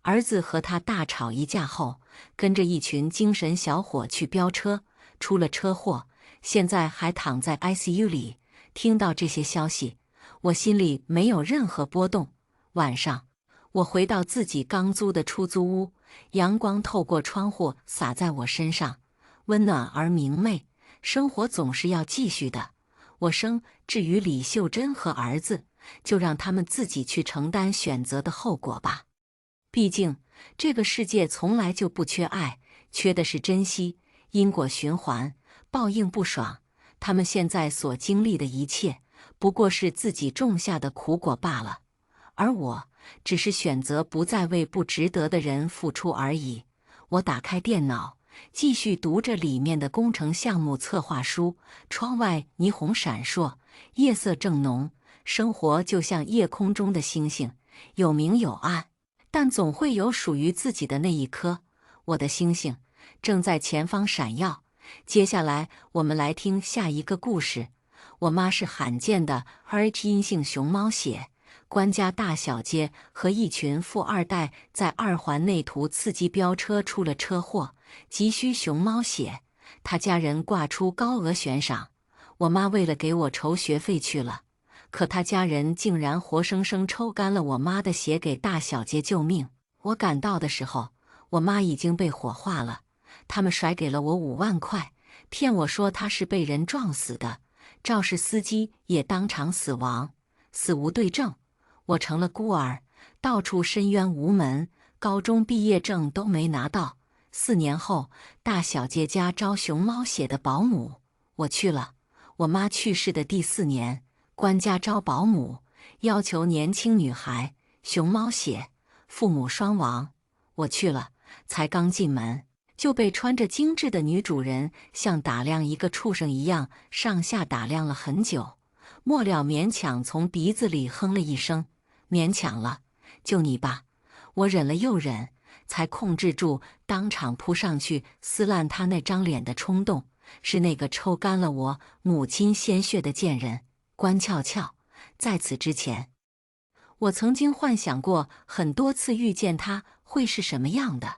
儿子和他大吵一架后，跟着一群精神小伙去飙车，出了车祸，现在还躺在 ICU 里。听到这些消息，我心里没有任何波动。晚上，我回到自己刚租的出租屋，阳光透过窗户洒在我身上，温暖而明媚。生活总是要继续的。我生，至于李秀珍和儿子，就让他们自己去承担选择的后果吧。毕竟，这个世界从来就不缺爱，缺的是珍惜。因果循环，报应不爽。他们现在所经历的一切，不过是自己种下的苦果罢了。而我，只是选择不再为不值得的人付出而已。我打开电脑，继续读着里面的工程项目策划书。窗外霓虹闪烁，夜色正浓。生活就像夜空中的星星，有明有暗，但总会有属于自己的那一颗。我的星星正在前方闪耀。接下来，我们来听下一个故事。我妈是罕见的 Rh 阴性熊猫血。官家大小姐和一群富二代在2环内途刺激飙车出了车祸，急需熊猫血。他家人挂出高额悬赏，我妈为了给我筹学费去了，可他家人竟然活生生抽干了我妈的血给大小姐救命。我赶到的时候，我妈已经被火化了。他们甩给了我5万块，骗我说她是被人撞死的，肇事司机也当场死亡，死无对证。我成了孤儿，到处申冤无门，高中毕业证都没拿到。4年后，大小姐家招熊猫血的保姆，我去了。我妈去世的第4年，官家招保姆，要求年轻女孩，熊猫血，父母双亡。我去了，才刚进门，就被穿着精致的女主人像打量一个畜生一样上下打量了很久，末了勉强从鼻子里哼了一声，勉强了，就你吧。我忍了又忍，才控制住当场扑上去撕烂他那张脸的冲动。是那个抽干了我母亲鲜血的贱人关俏俏。在此之前，我曾经幻想过很多次遇见他会是什么样的。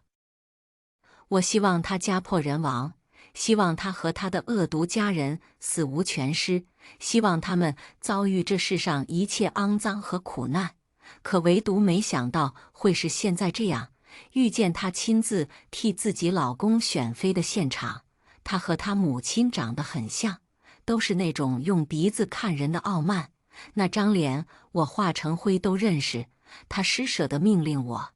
我希望他家破人亡，希望他和他的恶毒家人死无全尸，希望他们遭遇这世上一切肮脏和苦难。可唯独没想到会是现在这样，遇见他亲自替自己老公选妃的现场。他和他母亲长得很像，都是那种用鼻子看人的傲慢。那张脸我化成灰都认识。他施舍地命令我，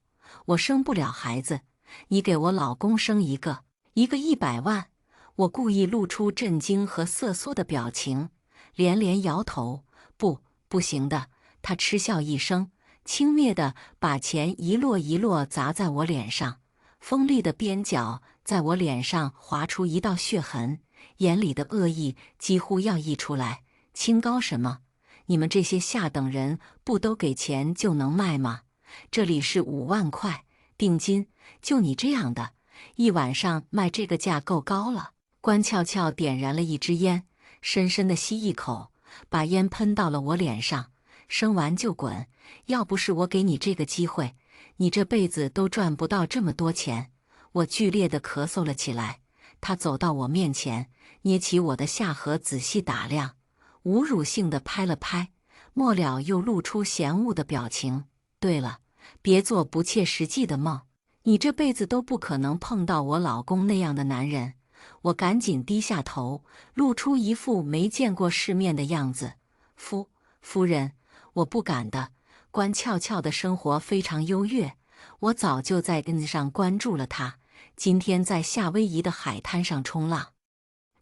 我生不了孩子，你给我老公生一个100万。我故意露出震惊和瑟缩的表情，连连摇头，不行的。他嗤笑一声，轻蔑地把钱一摞一摞砸在我脸上，锋利的边角在我脸上划出一道血痕，眼里的恶意几乎要溢出来。清高什么？你们这些下等人不都给钱就能卖吗？这里是5万块定金，就你这样的，一晚上卖这个价够高了。关俏俏点燃了一支烟，深深地吸一口，把烟喷到了我脸上。生完就滚，要不是我给你这个机会，你这辈子都赚不到这么多钱。我剧烈地咳嗽了起来，他走到我面前，捏起我的下颌仔细打量，侮辱性地拍了拍，末了又露出嫌恶的表情。对了，别做不切实际的梦，你这辈子都不可能碰到我老公那样的男人。我赶紧低下头，露出一副没见过世面的样子。夫人，我不敢的。关俏俏的生活非常优越，我早就在根子上关注了他。今天在夏威夷的海滩上冲浪，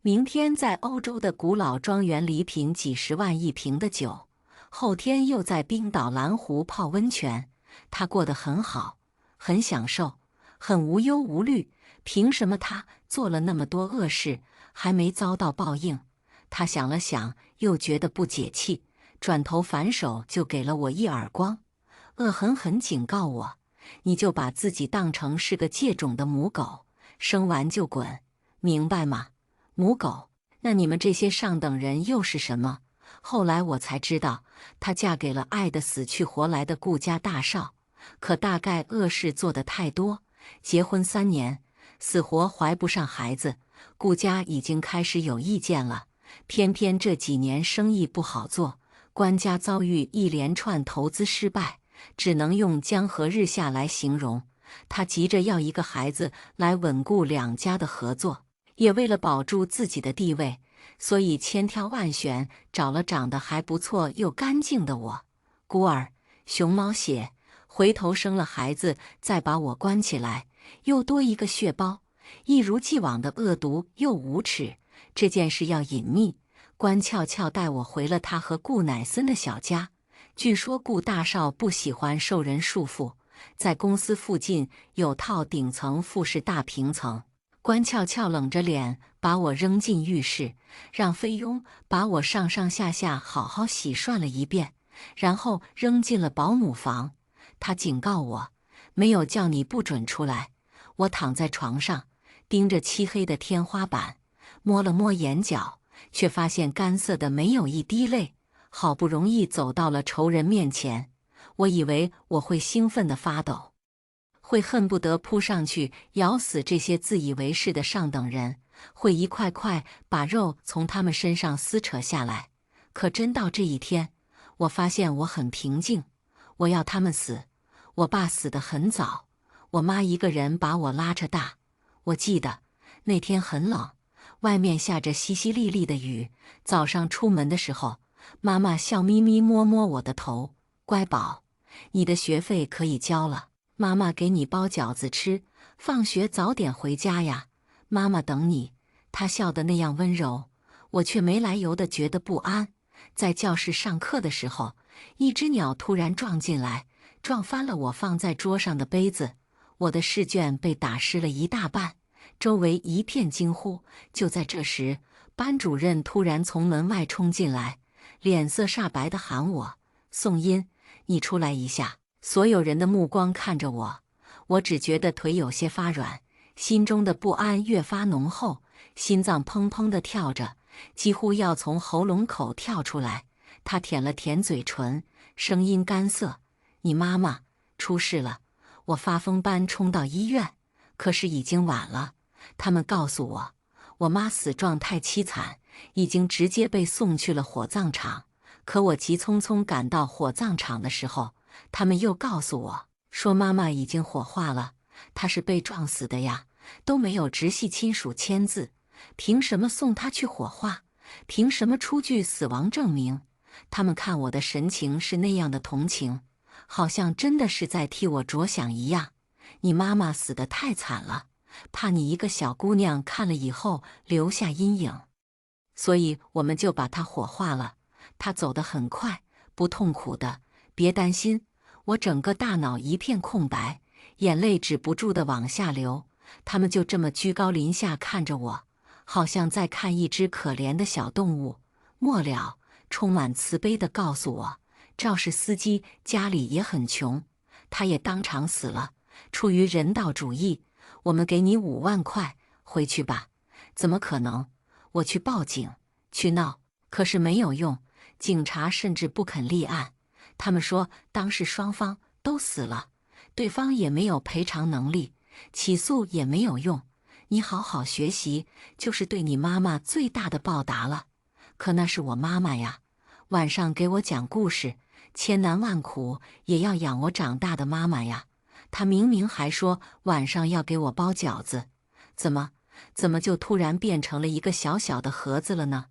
明天在欧洲的古老庄园里品几十万一瓶的酒，后天又在冰岛蓝湖泡温泉。他过得很好，很享受，很无忧无虑。凭什么他做了那么多恶事，还没遭到报应？他想了想，又觉得不解气，转头反手就给了我一耳光，恶狠狠警告我：你就把自己当成是个借种的母狗，生完就滚，明白吗？母狗，那你们这些上等人又是什么？后来我才知道，她嫁给了爱得死去活来的顾家大少，可大概恶事做得太多，结婚3年，死活怀不上孩子，顾家已经开始有意见了。偏偏这几年生意不好做，关家遭遇一连串投资失败，只能用江河日下来形容。他急着要一个孩子来稳固两家的合作，也为了保住自己的地位，所以千挑万选找了长得还不错又干净的我，孤儿熊猫血，回头生了孩子再把我关起来，又多一个血包，一如既往的恶毒又无耻。这件事要隐秘，关俏俏带我回了他和顾乃森的小家。据说顾大少不喜欢受人束缚，在公司附近有套顶层复式大平层。关俏俏冷着脸把我扔进浴室，让菲佣把我上上下下好好洗涮了一遍，然后扔进了保姆房。他警告我，没有叫你不准出来。我躺在床上，盯着漆黑的天花板，摸了摸眼角，却发现干涩的没有一滴泪。好不容易走到了仇人面前，我以为我会兴奋地发抖，会恨不得扑上去咬死这些自以为是的上等人，会一块块把肉从他们身上撕扯下来。可真到这一天，我发现我很平静。我要他们死。我爸死得很早，我妈一个人把我拉扯大。我记得那天很冷，外面下着淅淅沥沥的雨。早上出门的时候，妈妈笑眯眯摸摸我的头：“乖宝，你的学费可以交了，妈妈给你包饺子吃，放学早点回家呀，妈妈等你。”她笑得那样温柔，我却没来由地觉得不安。在教室上课的时候，一只鸟突然撞进来，撞翻了我放在桌上的杯子，我的试卷被打湿了一大半，周围一片惊呼。就在这时，班主任突然从门外冲进来，脸色煞白地喊我：“宋音，你出来一下。”所有人的目光看着我，我只觉得腿有些发软，心中的不安越发浓厚，心脏砰砰地跳着，几乎要从喉咙口跳出来。他舔了舔嘴唇，声音干涩：“你妈妈出事了。”我发疯般冲到医院，可是已经晚了。他们告诉我，我妈死状太凄惨，已经直接被送去了火葬场。可我急匆匆赶到火葬场的时候，他们又告诉我说妈妈已经火化了，她是被撞死的呀，都没有直系亲属签字，凭什么送她去火化？凭什么出具死亡证明？他们看我的神情是那样的同情，好像真的是在替我着想一样。你妈妈死得太惨了，怕你一个小姑娘看了以后留下阴影，所以我们就把她火化了。她走得很快，不痛苦的，别担心。我整个大脑一片空白，眼泪止不住地往下流。他们就这么居高临下看着我，好像在看一只可怜的小动物。末了，充满慈悲地告诉我，肇事司机家里也很穷，他也当场死了。出于人道主义，我们给你5万块，回去吧。怎么可能？我去报警，去闹，可是没有用，警察甚至不肯立案。他们说当事双方都死了，对方也没有赔偿能力，起诉也没有用。你好好学习，就是对你妈妈最大的报答了。可那是我妈妈呀，晚上给我讲故事，千难万苦也要养我长大的妈妈呀。她明明还说晚上要给我包饺子，怎么就突然变成了一个小小的盒子了呢？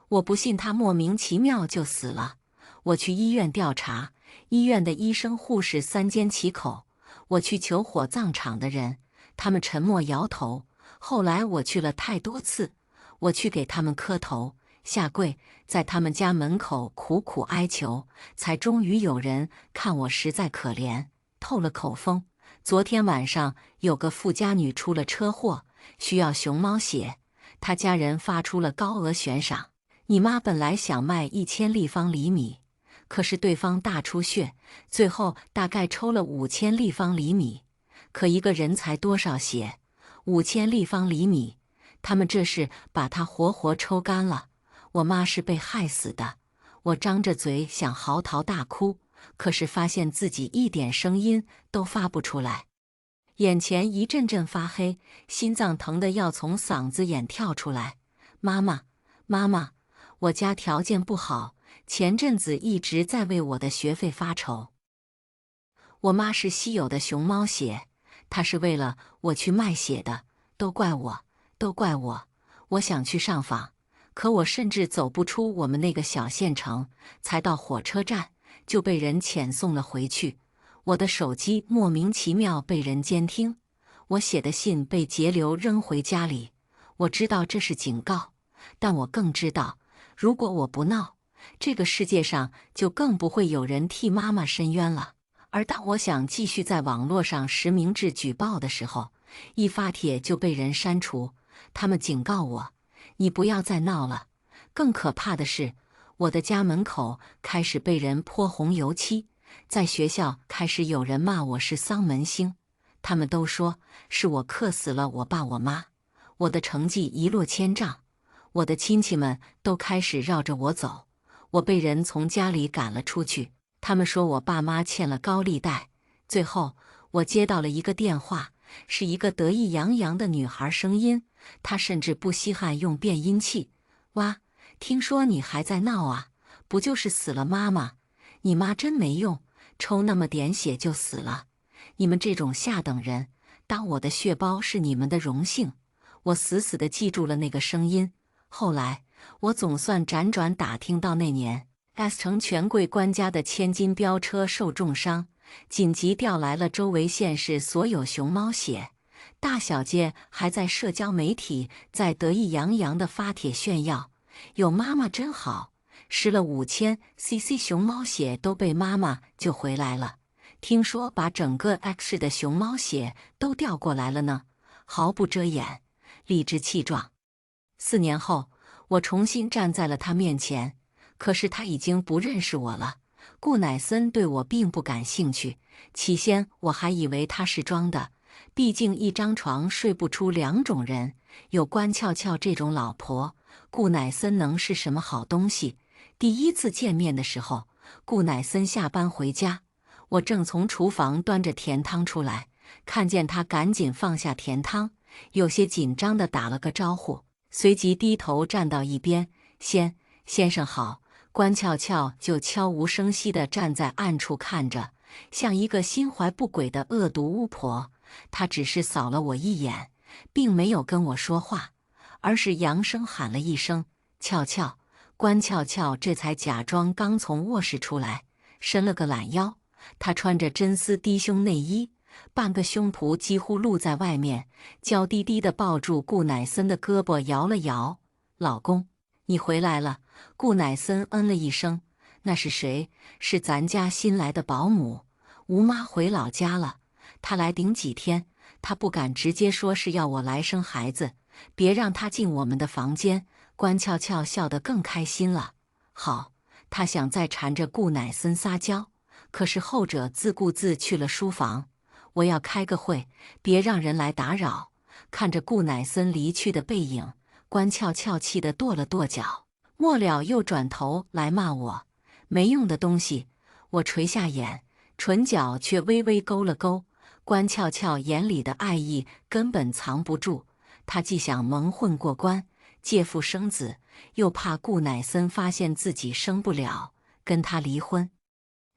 我不信她莫名其妙就死了。我去医院调查，医院的医生护士三缄其口。我去求火葬场的人，他们沉默摇头。后来我去了太多次，我去给他们磕头下跪，在他们家门口苦苦哀求，才终于有人看我实在可怜，透了口风。昨天晚上有个富家女出了车祸，需要熊猫血，她家人发出了高额悬赏。你妈本来想卖1000立方厘米，可是对方大出血，最后大概抽了5000立方厘米。可一个人才多少血？5000立方厘米，他们这是把她活活抽干了。我妈是被害死的。我张着嘴想嚎啕大哭，可是发现自己一点声音都发不出来，眼前一阵阵发黑，心脏疼得要从嗓子眼跳出来。妈妈，妈妈，我家条件不好，前阵子一直在为我的学费发愁。我妈是稀有的熊猫血，她是为了我去卖血的，都怪我，都怪我。我想去上访，可我甚至走不出我们那个小县城，才到火车站就被人遣送了回去。我的手机莫名其妙被人监听，我写的信被截留扔回家里。我知道这是警告，但我更知道，如果我不闹，这个世界上就更不会有人替妈妈申冤了。而当我想继续在网络上实名制举报的时候，一发帖就被人删除。他们警告我，你不要再闹了。更可怕的是，我的家门口开始被人泼红油漆，在学校开始有人骂我是丧门星，他们都说是我克死了我爸我妈。我的成绩一落千丈，我的亲戚们都开始绕着我走，我被人从家里赶了出去。他们说我爸妈欠了高利贷。最后我接到了一个电话，是一个得意洋洋的女孩声音，她甚至不稀罕用变音器。哇，听说你还在闹啊？不就是死了妈妈？你妈真没用，抽那么点血就死了。你们这种下等人，当我的血包是你们的荣幸。我死死地记住了那个声音。后来我总算辗转打听到那年，S 城权贵官家的千金飙车受重伤，紧急调来了周围县市所有熊猫血。大小姐还在社交媒体在得意洋洋地发帖炫耀，有妈妈真好，施了5000cc 熊猫血都被妈妈救回来了。听说把整个 X 市的熊猫血都调过来了呢，毫不遮掩，理直气壮。4年后，我重新站在了他面前，可是他已经不认识我了。顾乃森对我并不感兴趣，起先我还以为他是装的，毕竟一张床睡不出2种人，有关俏俏这种老婆，顾乃森能是什么好东西？第一次见面的时候，顾乃森下班回家，我正从厨房端着甜汤出来，看见他赶紧放下甜汤，有些紧张地打了个招呼，随即低头站到一边。先生好。关俏俏就悄无声息地站在暗处看着，像一个心怀不轨的恶毒巫婆。她只是扫了我一眼，并没有跟我说话，而是扬声喊了一声俏俏。关俏俏这才假装刚从卧室出来，伸了个懒腰。她穿着真丝低胸内衣，半个胸脯几乎露在外面，娇滴滴地抱住顾乃森的胳膊摇了摇。老公，你回来了。顾乃森嗯了一声。那是谁？是咱家新来的保姆。吴妈回老家了，她来顶几天，她不敢直接说是要我来生孩子，别让她进我们的房间。关俏俏笑得更开心了。好，她想再缠着顾乃森撒娇，可是后者自顾自去了书房。我要开个会，别让人来打扰。看着顾乃森离去的背影，关俏俏气得跺了跺脚。末了又转头来骂我没用的东西。我垂下眼，唇角却微微勾了勾。关俏俏眼里的爱意根本藏不住，他既想蒙混过关，借腹生子，又怕顾乃森发现自己生不了，跟他离婚。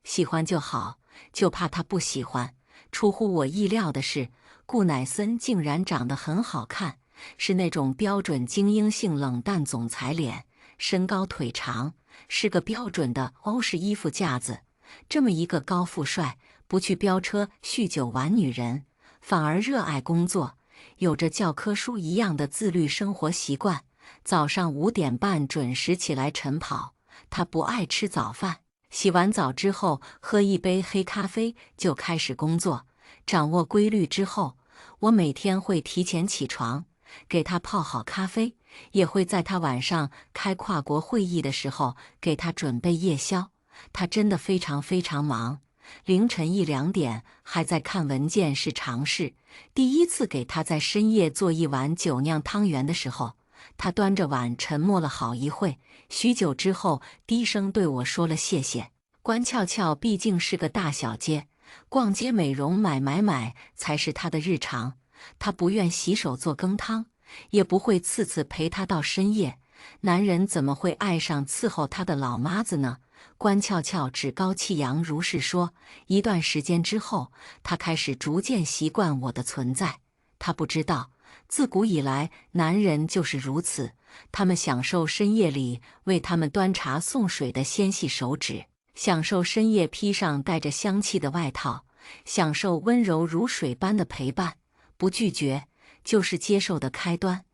喜欢就好，就怕他不喜欢。出乎我意料的是，顾乃森竟然长得很好看，是那种标准精英性冷淡总裁脸，身高腿长，是个标准的欧式衣服架子。这么一个高富帅，不去飙车、酗酒、玩女人，反而热爱工作，有着教科书一样的自律生活习惯。早上5点半准时起来晨跑，他不爱吃早饭。洗完澡之后，喝一杯黑咖啡就开始工作。掌握规律之后，我每天会提前起床，给他泡好咖啡，也会在他晚上开跨国会议的时候给他准备夜宵。他真的非常非常忙，凌晨1、2点还在看文件是常事。第一次给他在深夜做一碗酒酿汤圆的时候，他端着碗沉默了好一会，许久之后低声对我说了谢谢。关俏俏毕竟是个大小姐，逛街美容买才是她的日常。她不愿洗手做羹汤，也不会次次陪她到深夜。男人怎么会爱上伺候她的老妈子呢？关俏俏趾高气扬如是说。一段时间之后，她开始逐渐习惯我的存在。她不知道，自古以来，男人就是如此，他们享受深夜里为他们端茶送水的纤细手指，享受深夜披上带着香气的外套，享受温柔如水般的陪伴。不拒绝，就是接受的开端。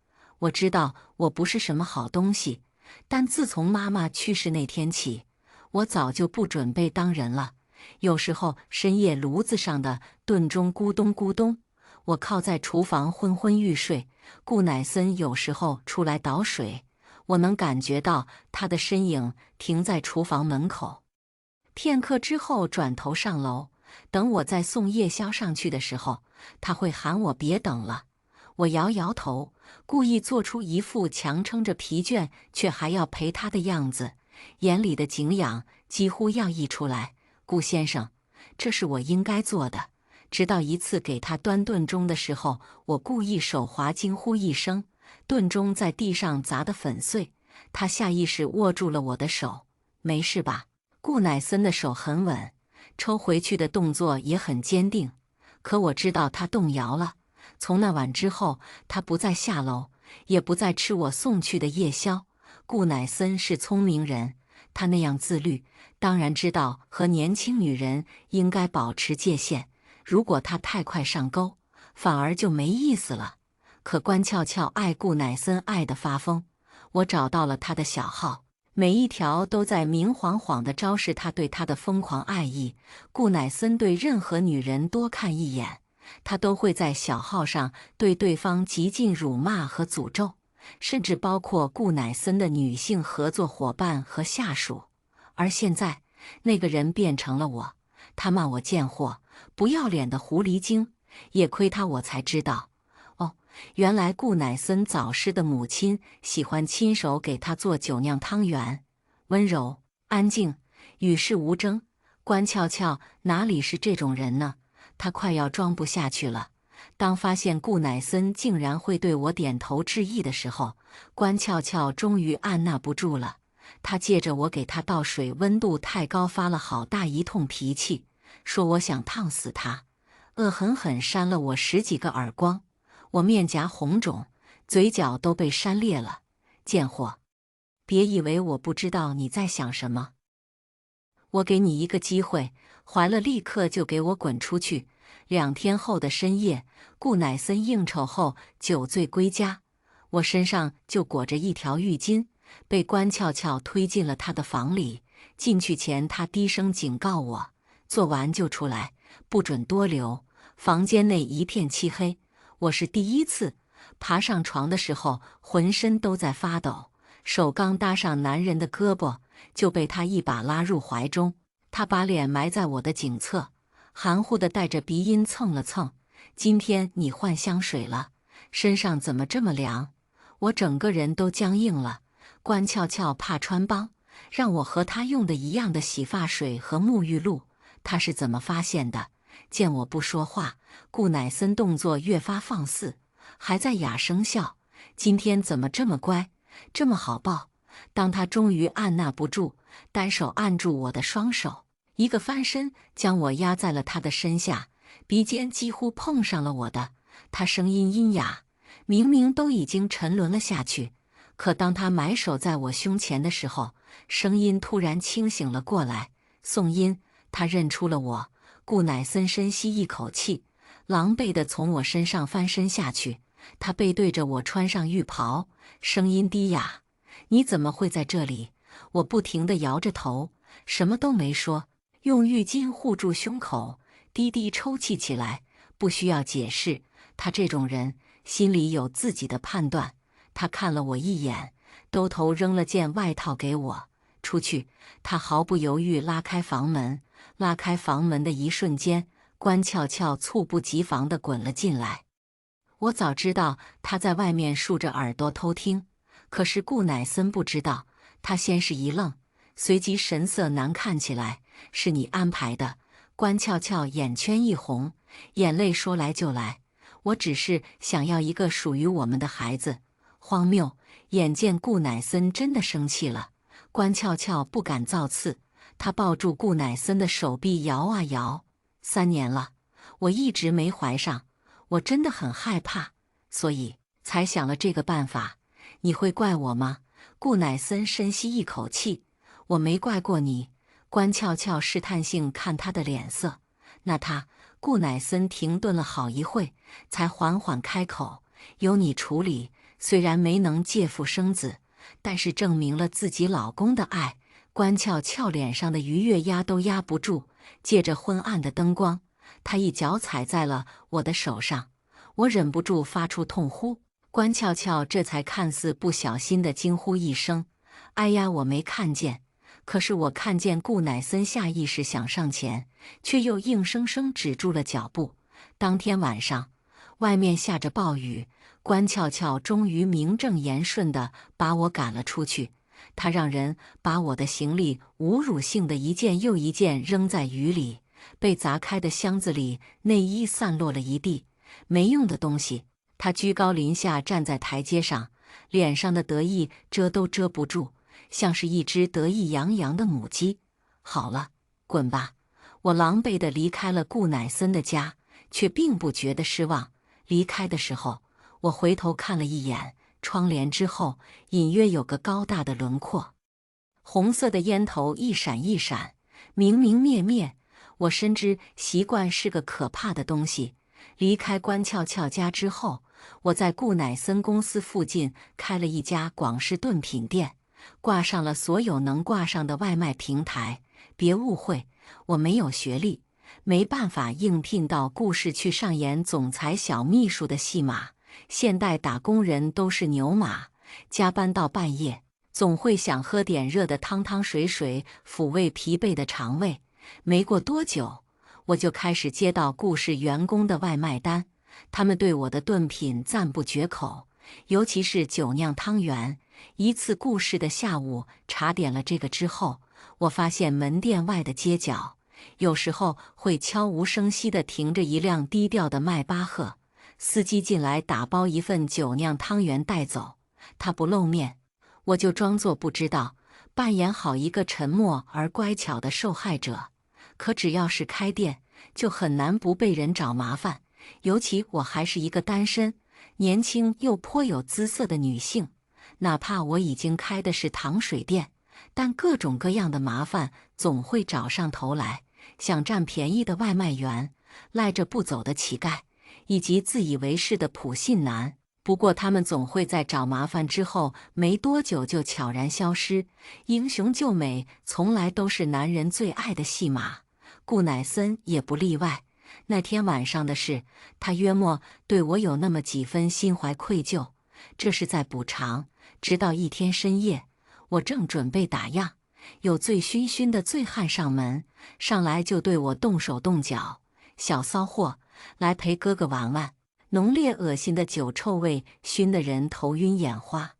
我知道我不是什么好东西，但自从妈妈去世那天起，我早就不准备当人了。有时候深夜炉子上的炖钟咕咚咕咚，我靠在厨房昏昏欲睡。顾乃森有时候出来倒水，我能感觉到他的身影停在厨房门口。片刻之后转头上楼，等我再送夜宵上去的时候，他会喊我别等了。我摇摇头，故意做出一副强撑着疲倦却还要陪他的样子，眼里的敬仰几乎要溢出来。顾先生，这是我应该做的。直到一次给他端炖盅的时候，我故意手滑，惊呼一声，炖盅在地上砸得粉碎。他下意识握住了我的手。没事吧？顾乃森的手很稳，抽回去的动作也很坚定。可我知道他动摇了。从那晚之后，他不再下楼，也不再吃我送去的夜宵。顾乃森是聪明人，他那样自律，当然知道和年轻女人应该保持界限。如果他太快上钩，反而就没意思了。可关俏俏爱顾乃森爱得发疯，我找到了他的小号，每一条都在明晃晃地昭示他对她的疯狂爱意。顾乃森对任何女人多看一眼，他都会在小号上对对方极尽辱骂和诅咒，甚至包括顾乃森的女性合作伙伴和下属。而现在，那个人变成了我，他骂我贱货，不要脸的狐狸精。也亏他我才知道，哦，原来顾乃森早逝的母亲喜欢亲手给他做酒酿汤圆，温柔、安静、与世无争。关俏俏哪里是这种人呢？他快要装不下去了。当发现顾乃森竟然会对我点头致意的时候，关俏俏终于按捺不住了。她借着我给她倒水温度太高发了好大一通脾气，说我想烫死她，恶狠狠扇了我10几个耳光。我面颊红肿，嘴角都被扇裂了。贱货，别以为我不知道你在想什么。我给你一个机会，怀了立刻就给我滚出去。2天后的深夜，顾乃森应酬后酒醉归家，我身上就裹着一条浴巾，被关俏俏推进了他的房里。进去前，他低声警告我，做完就出来，不准多留。房间内一片漆黑，我是第一次爬上床的时候，浑身都在发抖，手刚搭上男人的胳膊，就被他一把拉入怀中。他把脸埋在我的颈侧，含糊地带着鼻音蹭了蹭：“今天你换香水了，身上怎么这么凉？”我整个人都僵硬了。关俏俏怕穿帮，让我和她用的一样的洗发水和沐浴露。她是怎么发现的？见我不说话，顾乃森动作越发放肆，还在哑声笑。今天怎么这么乖，这么好抱？当他终于按捺不住，单手按住我的双手，一个翻身将我压在了他的身下，鼻尖几乎碰上了我的。他声音阴哑，明明都已经沉沦了下去，可当他埋手在我胸前的时候，声音突然清醒了过来。宋音，他认出了我。顾乃森深吸一口气，狼狈地从我身上翻身下去。他背对着我穿上浴袍，声音低哑：“你怎么会在这里？”我不停地摇着头，什么都没说，用浴巾护住胸口，低低抽泣起来。不需要解释，他这种人心里有自己的判断。他看了我一眼，兜头扔了件外套给我。出去。他毫不犹豫拉开房门，拉开房门的一瞬间，关俏俏猝不及防地滚了进来。我早知道他在外面竖着耳朵偷听，可是顾乃森不知道。他先是一愣，随即神色难看起来：“是你安排的？”关俏俏眼圈一红，眼泪说来就来：“我只是想要一个属于我们的孩子。”荒谬！眼见顾乃森真的生气了，关俏俏不敢造次，她抱住顾乃森的手臂摇啊摇。3年了，我一直没怀上，我真的很害怕，所以才想了这个办法。你会怪我吗？顾乃森深吸一口气：“我没怪过你。”关俏俏试探性看他的脸色。那他……顾乃森停顿了好一会，才缓缓开口：“由你处理。”虽然没能借腹生子，但是证明了自己老公的爱。关俏俏脸上的愉悦压都压不住，借着昏暗的灯光，她一脚踩在了我的手上，我忍不住发出痛呼。关俏俏这才看似不小心的惊呼一声：“哎呀，我没看见！”可是我看见顾乃森下意识想上前，却又硬生生止住了脚步。当天晚上，外面下着暴雨，关俏俏终于名正言顺地把我赶了出去。她让人把我的行李侮辱性的一件又一件扔在雨里，被砸开的箱子里内衣散落了一地，没用的东西。她居高临下站在台阶上，脸上的得意遮都遮不住，像是一只得意洋洋的母鸡。好了，滚吧！我狼狈地离开了顾乃森的家，却并不觉得失望。离开的时候，我回头看了一眼窗帘之后，隐约有个高大的轮廓，红色的烟头一闪一闪，明明灭灭。我深知习惯是个可怕的东西。离开关俏俏家之后，我在顾乃森公司附近开了一家广式炖品店，挂上了所有能挂上的外卖平台。别误会，我没有学历，没办法应聘到顾氏去上演总裁小秘书的戏码。现代打工人都是牛马，加班到半夜，总会想喝点热的汤汤水水，抚慰疲惫的肠胃。没过多久，我就开始接到顾氏员工的外卖单，他们对我的炖品赞不绝口，尤其是酒酿汤圆。一次顾氏的下午茶点了这个之后，我发现门店外的街角，有时候会悄无声息地停着一辆低调的迈巴赫，司机进来打包一份酒酿汤圆带走，他不露面，我就装作不知道，扮演好一个沉默而乖巧的受害者。可只要是开店，就很难不被人找麻烦，尤其我还是一个单身、年轻又颇有姿色的女性。哪怕我已经开的是糖水店，但各种各样的麻烦总会找上头来，想占便宜的外卖员，赖着不走的乞丐，以及自以为是的普信男。不过他们总会在找麻烦之后没多久就悄然消失。英雄救美从来都是男人最爱的戏码，顾乃森也不例外。那天晚上的事，他约莫对我有那么几分心怀愧疚，这是在补偿。直到一天深夜，我正准备打烊，有醉醺醺的醉汉上门，上来就对我动手动脚：“小骚货，来陪哥哥玩玩。”浓烈恶心的酒臭味熏得人头晕眼花，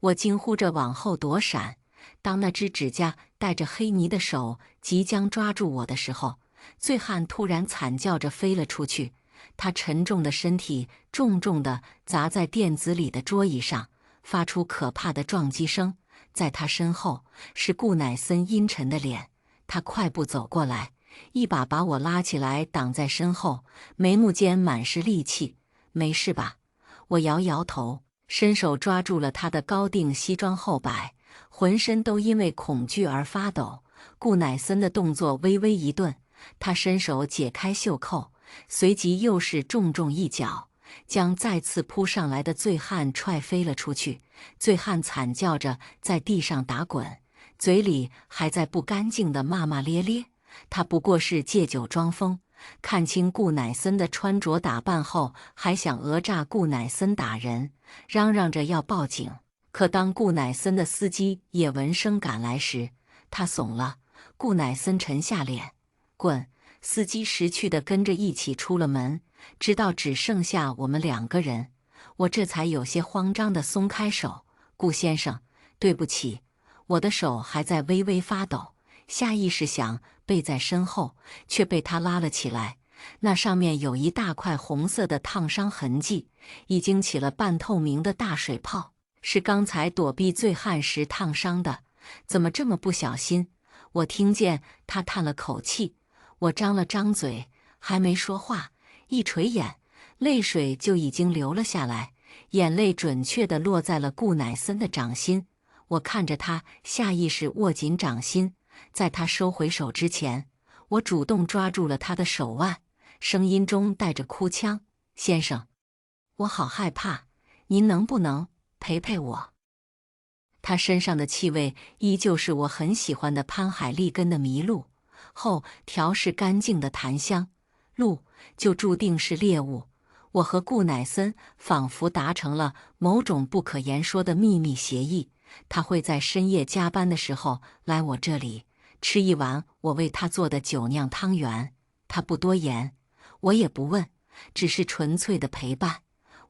我惊呼着往后躲闪。当那只指甲带着黑泥的手即将抓住我的时候，醉汉突然惨叫着飞了出去，他沉重的身体重重地砸在店子里的桌椅上，发出可怕的撞击声。在他身后是顾乃森阴沉的脸，他快步走过来，一把把我拉起来挡在身后，眉目间满是戾气。没事吧？我摇摇头，伸手抓住了他的高定西装后摆，浑身都因为恐惧而发抖。顾乃森的动作微微一顿，他伸手解开袖扣，随即又是重重一脚，将再次扑上来的醉汉踹飞了出去。醉汉惨叫着在地上打滚，嘴里还在不干净地骂骂咧咧。他不过是借酒装疯，看清顾乃森的穿着打扮后，还想讹诈顾乃森打人，嚷嚷着要报警。可当顾乃森的司机也闻声赶来时，他怂了。顾乃森沉下脸，滚！司机识趣地跟着一起出了门，直到只剩下我们2个人，我这才有些慌张地松开手。顾先生，对不起。我的手还在微微发抖，下意识想背在身后，却被他拉了起来。那上面有一大块红色的烫伤痕迹，已经起了半透明的大水泡，是刚才躲避醉汉时烫伤的。怎么这么不小心？我听见他叹了口气。我张了张嘴，还没说话，一垂眼，泪水就已经流了下来，眼泪准确地落在了顾乃森的掌心。我看着他下意识握紧掌心，在他收回手之前，我主动抓住了他的手腕，声音中带着哭腔：“先生，我好害怕，您能不能陪陪我？”他身上的气味依旧是我很喜欢的潘海利根的麋鹿，后调试干净的檀香。鹿就注定是猎物。我和顾乃森仿佛达成了某种不可言说的秘密协议，他会在深夜加班的时候来我这里吃一碗我为他做的酒酿汤圆。他不多言，我也不问，只是纯粹的陪伴。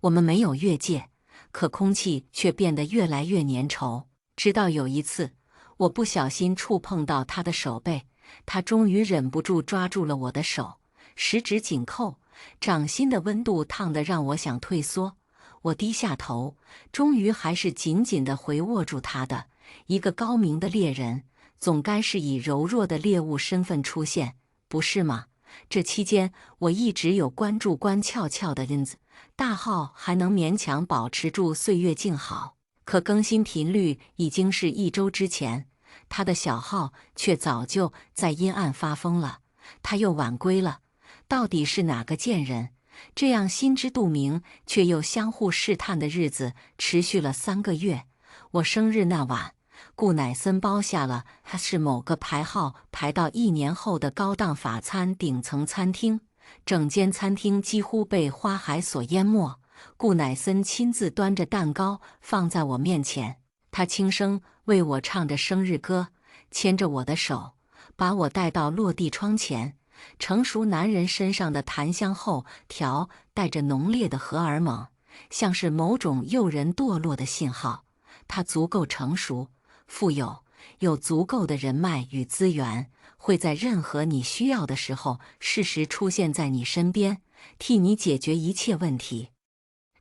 我们没有越界，可空气却变得越来越粘稠。直到有一次，我不小心触碰到他的手背，他终于忍不住抓住了我的手，十指紧扣，掌心的温度烫得让我想退缩。我低下头，终于还是紧紧地回握住他的。一个高明的猎人，总该是以柔弱的猎物身份出现，不是吗？这期间，我一直有关注关翘翘的因子，大号还能勉强保持住岁月静好，可更新频率已经是1周之前，他的小号却早就在阴暗发疯了。他又晚归了，到底是哪个贱人？这样心知肚明却又相互试探的日子持续了3个月。我生日那晚，顾乃森包下了他是某个排号排到1年后的高档法餐顶层餐厅，整间餐厅几乎被花海所淹没。顾乃森亲自端着蛋糕放在我面前，他轻声为我唱着生日歌，牵着我的手，把我带到落地窗前。成熟男人身上的檀香后调带着浓烈的荷尔蒙，像是某种诱人堕落的信号。他足够成熟，富有，有足够的人脉与资源，会在任何你需要的时候适时出现在你身边，替你解决一切问题。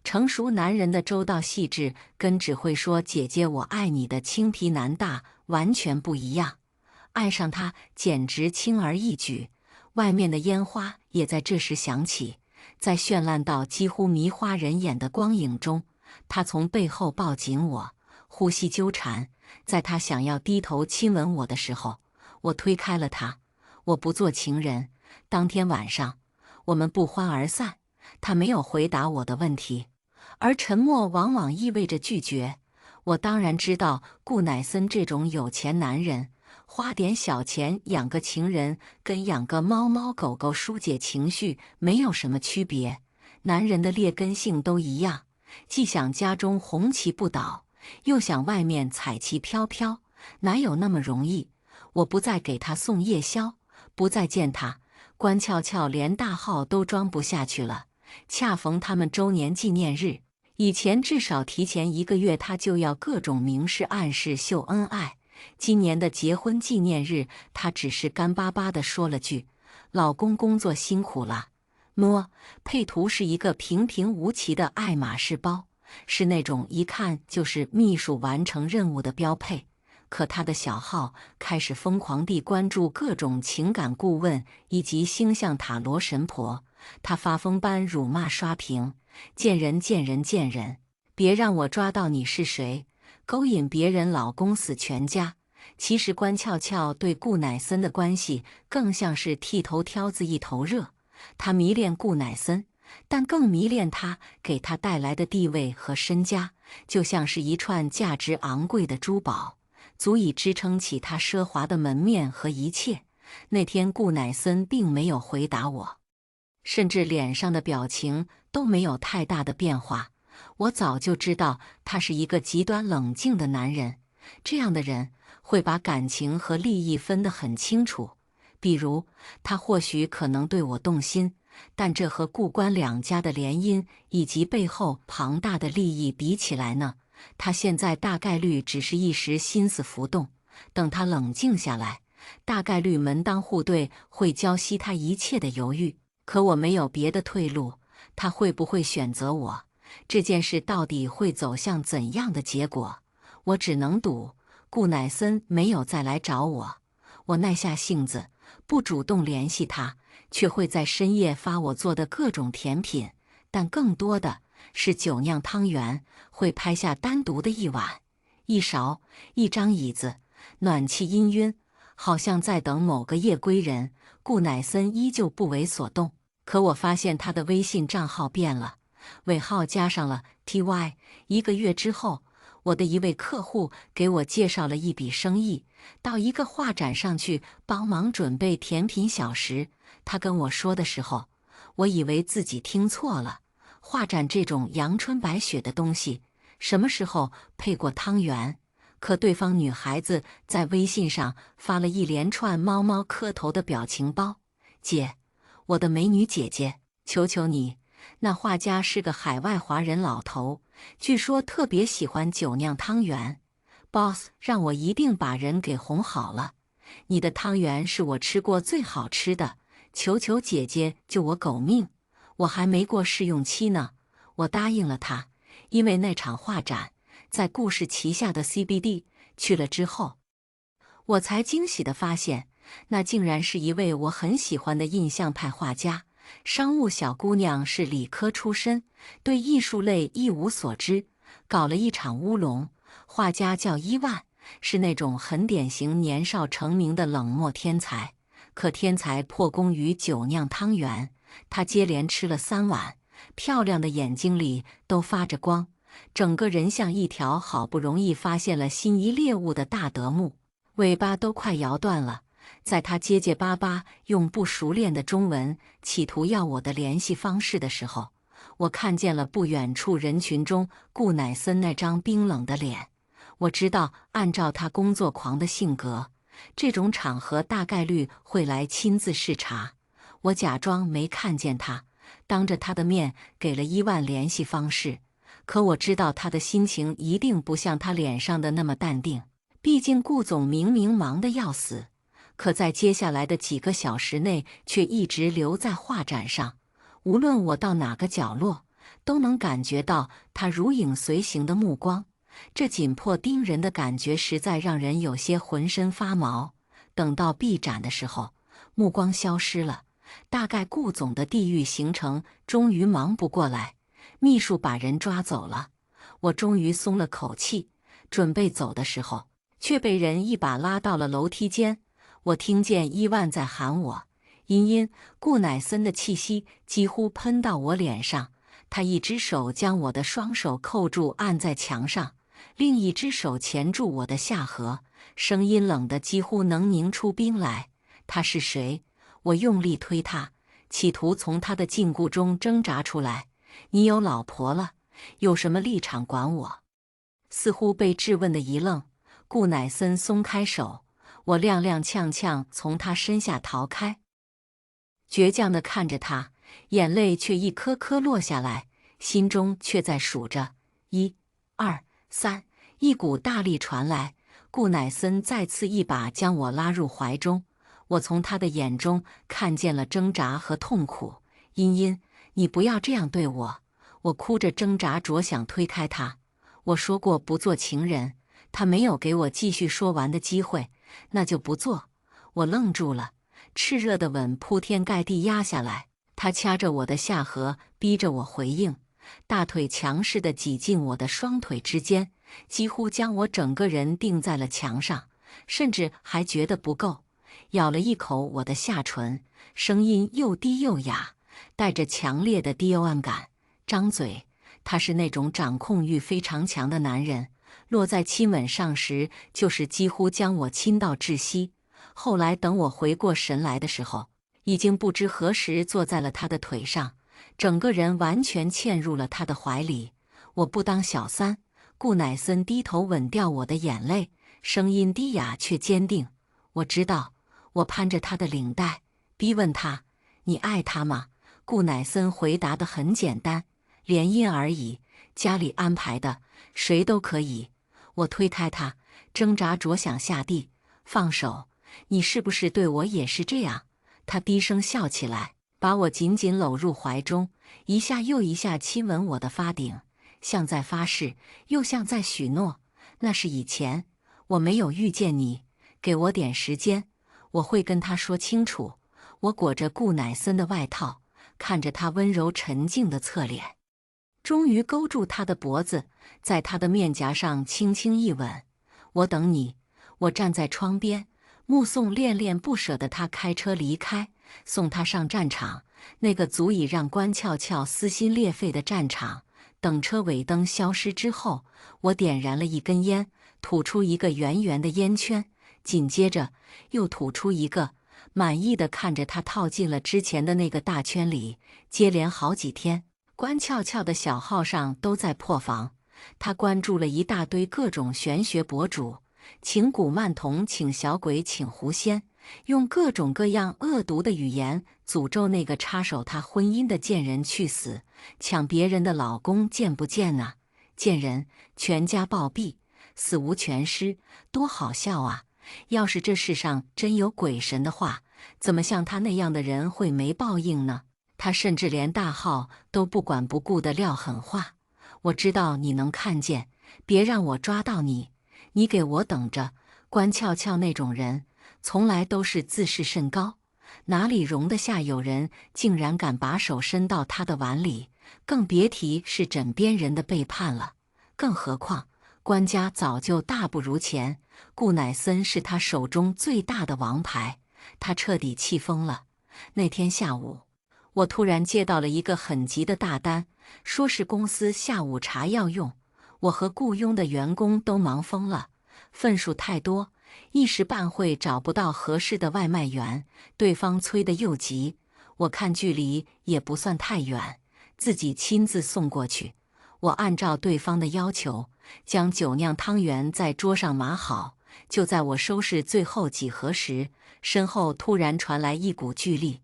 成熟男人的周到细致跟只会说姐姐我爱你的青皮男大完全不一样，爱上他简直轻而易举。外面的烟花也在这时响起，在绚烂到几乎迷花人眼的光影中，他从背后抱紧我，呼吸纠缠。在他想要低头亲吻我的时候，我推开了他。我不做情人。当天晚上，我们不欢而散。他没有回答我的问题，而沉默往往意味着拒绝。我当然知道顾乃森这种有钱男人，花点小钱养个情人，跟养个猫猫狗狗疏解情绪没有什么区别。男人的劣根性都一样，既想家中红旗不倒，又想外面彩旗飘飘，哪有那么容易？我不再给他送夜宵，不再见他，关翘翘连大号都装不下去了。恰逢他们周年纪念日，以前至少提前1个月他就要各种明示暗示秀恩爱。今年的结婚纪念日，他只是干巴巴地说了句：“老公工作辛苦了，摸，配图是一个平平无奇的爱马仕包，是那种一看就是秘书完成任务的标配。可他的小号开始疯狂地关注各种情感顾问以及星象塔罗神婆，他发疯般辱骂刷屏，贱人贱人贱人，别让我抓到你是谁，勾引别人老公死全家。其实关俏俏对顾乃森的关系更像是剃头挑子一头热，他迷恋顾乃森，但更迷恋他给他带来的地位和身家，就像是一串价值昂贵的珠宝，足以支撑起他奢华的门面和一切。那天顾乃森并没有回答我，甚至脸上的表情都没有太大的变化。我早就知道他是一个极端冷静的男人，这样的人会把感情和利益分得很清楚。比如，他或许可能对我动心，但这和顾关两家的联姻以及背后庞大的利益比起来呢？他现在大概率只是一时心思浮动，等他冷静下来，大概率门当户对会浇熄他一切的犹豫。可我没有别的退路，他会不会选择我？这件事到底会走向怎样的结果？我只能赌顾乃森没有再来找我。我耐下性子，不主动联系他，却会在深夜发我做的各种甜品，但更多的是酒酿汤圆，会拍下单独的一碗、一勺、一张椅子，暖气氤氲，好像在等某个夜归人。顾乃森依旧不为所动，可我发现他的微信账号变了，尾号加上了 TY。1个月之后，我的一位客户给我介绍了一笔生意，到一个画展上去帮忙准备甜品小食。他跟我说的时候，我以为自己听错了。画展这种阳春白雪的东西，什么时候配过汤圆？可对方女孩子在微信上发了一连串猫猫磕头的表情包。姐，我的美女姐姐，求求你，那画家是个海外华人老头，据说特别喜欢酒酿汤圆。Boss 让我一定把人给哄好了，你的汤圆是我吃过最好吃的，求求姐姐救我狗命，我还没过试用期呢。我答应了他，因为那场画展在顾氏旗下的 CBD， 去了之后，我才惊喜地发现，那竟然是一位我很喜欢的印象派画家。商务小姑娘是理科出身，对艺术类一无所知，搞了一场乌龙。画家叫伊万，是那种很典型年少成名的冷漠天才。可天才破功于酒酿汤圆，他接连吃了3碗，漂亮的眼睛里都发着光，整个人像一条好不容易发现了心仪猎物的大德牧，尾巴都快摇断了。在他结结巴巴用不熟练的中文企图要我的联系方式的时候，我看见了不远处人群中顾乃森那张冰冷的脸。我知道，按照他工作狂的性格，这种场合大概率会来亲自视察。我假装没看见他，当着他的面给了1万联系方式。可我知道他的心情一定不像他脸上的那么淡定，毕竟顾总明明忙得要死，可在接下来的几个小时内却一直留在画展上。无论我到哪个角落，都能感觉到他如影随形的目光。这紧迫盯人的感觉实在让人有些浑身发毛。等到闭展的时候，目光消失了，大概顾总的地狱行程终于忙不过来，秘书把人抓走了。我终于松了口气，准备走的时候，却被人一把拉到了楼梯间。我听见伊万在喊我，茵茵。顾乃森的气息几乎喷到我脸上，他一只手将我的双手扣住，按在墙上，另一只手钳住我的下颌，声音冷得几乎能凝出冰来。他是谁？我用力推他，企图从他的禁锢中挣扎出来。你有老婆了，有什么立场管我？似乎被质问的一愣，顾乃森松开手，我踉踉跄跄从他身下逃开，倔强地看着他，眼泪却一颗颗落下来，心中却在数着1、2、3。一股大力传来，顾乃森再次一把将我拉入怀中。我从他的眼中看见了挣扎和痛苦，茵茵，你不要这样对我！我哭着挣扎着想推开他。我说过不做情人，他没有给我继续说完的机会，那就不做。我愣住了，炽热的吻铺天盖地压下来，他掐着我的下颌，逼着我回应，大腿强势地挤进我的双腿之间，几乎将我整个人钉在了墙上，甚至还觉得不够，咬了一口我的下唇，声音又低又哑，带着强烈的低暗感。张嘴，他是那种掌控欲非常强的男人，落在亲吻上时，就是几乎将我亲到窒息。后来等我回过神来的时候，已经不知何时坐在了他的腿上，整个人完全嵌入了他的怀里。我不当小三。顾乃森低头吻掉我的眼泪，声音低哑却坚定。我知道。我攀着他的领带，逼问他：“你爱他吗？”顾乃森回答得很简单：“联姻而已，家里安排的，谁都可以。”我推开他，挣扎着想下地。放手！你是不是对我也是这样？他低声笑起来，把我紧紧搂入怀中，一下又一下亲吻我的发顶，像在发誓，又像在许诺。那是以前，我没有遇见你，给我点时间，我会跟他说清楚。我裹着顾乃森的外套，看着他温柔沉静的侧脸，终于勾住他的脖子，在他的面颊上轻轻一吻。我等你。我站在窗边，目送恋恋不舍的他开车离开，送他上战场，那个足以让关俏俏撕心裂肺的战场。等车尾灯消失之后，我点燃了一根烟，吐出一个圆圆的烟圈，紧接着又吐出一个，满意的看着他套进了之前的那个大圈里。接连好几天，关俏俏的小号上都在破防，他关注了一大堆各种玄学博主，请古曼童，请小鬼，请狐仙，用各种各样恶毒的语言诅咒那个插手他婚姻的贱人去死，抢别人的老公贱不贱啊？贱人，全家暴毙，死无全尸，多好笑啊！要是这世上真有鬼神的话，怎么像他那样的人会没报应呢？他甚至连大号都不管不顾的撂狠话。我知道你能看见，别让我抓到你。你给我等着！关俏俏那种人，从来都是自视甚高，哪里容得下有人竟然敢把手伸到他的碗里？更别提是枕边人的背叛了。更何况，关家早就大不如前，顾乃森是他手中最大的王牌，他彻底气疯了。那天下午，我突然接到了一个很急的大单，说是公司下午茶要用。我和雇佣的员工都忙疯了，份数太多，一时半会找不到合适的外卖员，对方催得又急。我看距离也不算太远，自己亲自送过去。我按照对方的要求，将酒酿汤圆在桌上码好。就在我收拾最后几盒时，身后突然传来一股巨力，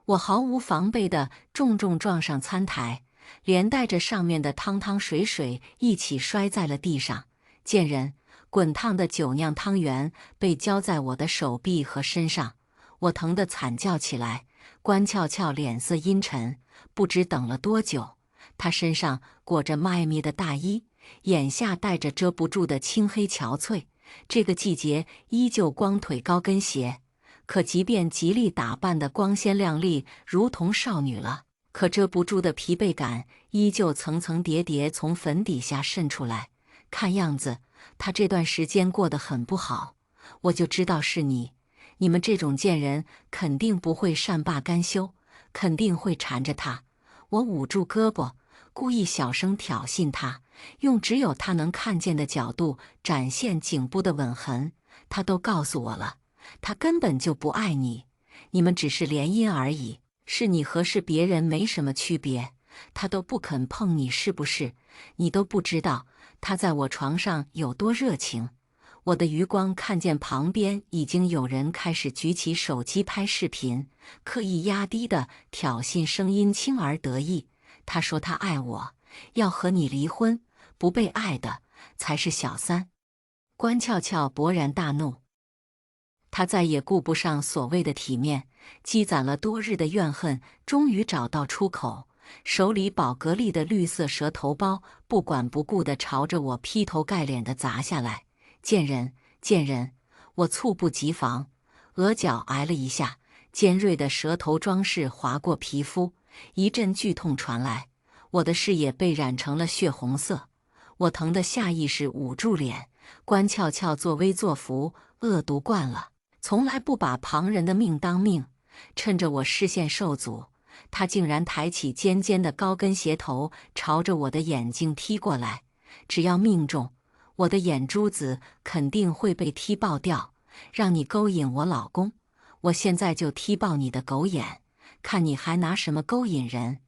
我毫无防备地重重撞上餐台，连带着上面的汤汤水水一起摔在了地上。贱人！滚烫的酒酿汤圆被浇在我的手臂和身上，我疼得惨叫起来。关俏俏脸色阴沉，不知等了多久。她身上裹着迈密的大衣，眼下戴着遮不住的青黑憔悴。这个季节依旧光腿高跟鞋，可即便极力打扮得光鲜亮丽，如同少女了，可遮不住的疲惫感依旧层层叠叠从粉底下渗出来。看样子，她这段时间过得很不好。我就知道是你，你们这种贱人肯定不会善罢甘休，肯定会缠着她。我捂住胳膊，故意小声挑衅她，用只有她能看见的角度展现颈部的吻痕。她都告诉我了，她根本就不爱你，你们只是联姻而已，是你和是别人没什么区别。她都不肯碰你，是不是？你都不知道她在我床上有多热情。我的余光看见旁边已经有人开始举起手机拍视频，刻意压低的挑衅声音轻而得意。他说他爱我，要和你离婚，不被爱的才是小三。关俏俏勃然大怒，他再也顾不上所谓的体面，积攒了多日的怨恨终于找到出口，手里宝格丽的绿色蛇头包不管不顾地朝着我劈头盖脸地砸下来。贱人，贱人！我猝不及防，额角挨了一下，尖锐的蛇头装饰划过皮肤，一阵剧痛传来，我的视野被染成了血红色。我疼得下意识捂住脸。关俏俏作威作福，恶毒惯了，从来不把旁人的命当命。趁着我视线受阻，他竟然抬起尖尖的高跟鞋头，朝着我的眼睛踢过来。只要命中，我的眼珠子肯定会被踢爆掉。让你勾引我老公，我现在就踢爆你的狗眼，看你还拿什么勾引人！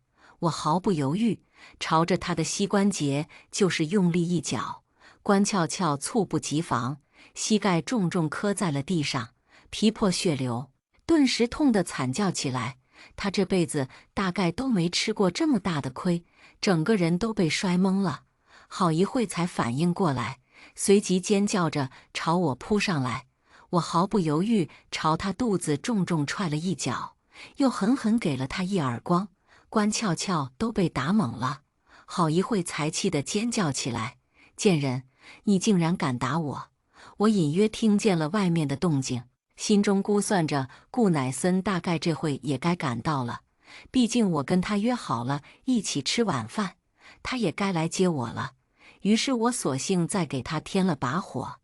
我毫不犹豫，朝着他的膝关节就是用力一脚。关俏俏猝不及防，膝盖重重磕在了地上，皮破血流，顿时痛得惨叫起来。她这辈子大概都没吃过这么大的亏，整个人都被摔懵了，好一会才反应过来，随即尖叫着朝我扑上来。我毫不犹豫朝她肚子重重踹了一脚，又狠狠给了她一耳光。关俏俏都被打懵了，好一会才气得尖叫起来：“贱人！你竟然敢打我！”我隐约听见了外面的动静，心中估算着顾乃森大概这会也该赶到了，毕竟我跟他约好了一起吃晚饭，他也该来接我了。于是我索性再给他添了把火。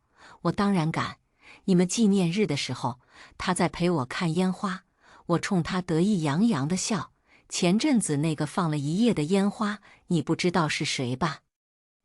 我当然敢！你们纪念日的时候，他在陪我看烟花，我冲他得意洋洋地笑。前阵子那个放了一夜的烟花，你不知道是谁吧？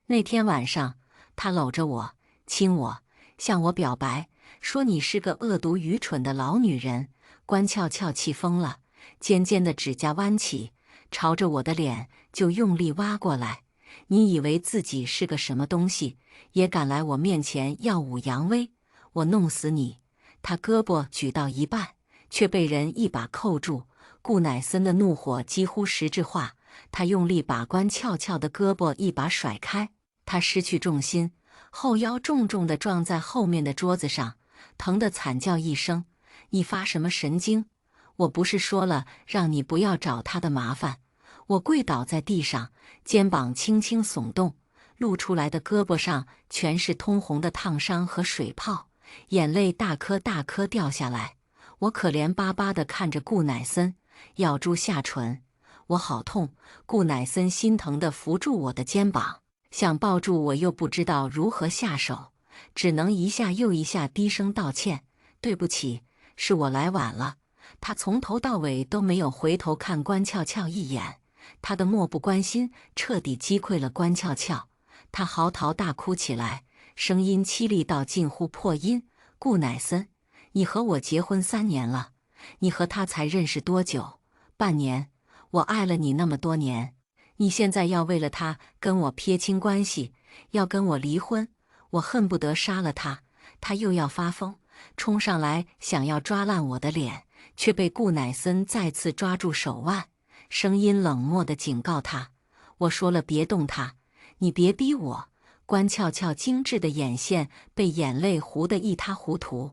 那天晚上，他搂着我，亲我，向我表白，说你是个恶毒愚蠢的老女人。关俏俏气疯了，尖尖的指甲弯起，朝着我的脸就用力挖过来。你以为自己是个什么东西，也敢来我面前耀武扬威？我弄死你！他胳膊举到一半，却被人一把扣住。顾乃森的怒火几乎实质化，他用力把关俏俏的胳膊一把甩开，他失去重心，后腰重重地撞在后面的桌子上，疼得惨叫一声。你发什么神经？我不是说了让你不要找他的麻烦？我跪倒在地上，肩膀轻轻耸动，露出来的胳膊上全是通红的烫伤和水泡，眼泪大颗大颗掉下来。我可怜巴巴地看着顾乃森，咬住下唇。我好痛！顾乃森心疼地扶住我的肩膀，想抱住我又不知道如何下手，只能一下又一下低声道歉：“对不起，是我来晚了。”他从头到尾都没有回头看关俏俏一眼，他的漠不关心彻底击溃了关俏俏。他嚎啕大哭起来，声音凄厉到近乎破音：“顾乃森，你和我结婚3年了，你和他才认识多久？半年。我爱了你那么多年，你现在要为了他跟我撇清关系，要跟我离婚，我恨不得杀了他。”他又要发疯，冲上来想要抓烂我的脸，却被顾乃森再次抓住手腕，声音冷漠地警告他：“我说了别动他，你别逼我。”关俏俏精致的眼线被眼泪糊得一塌糊涂，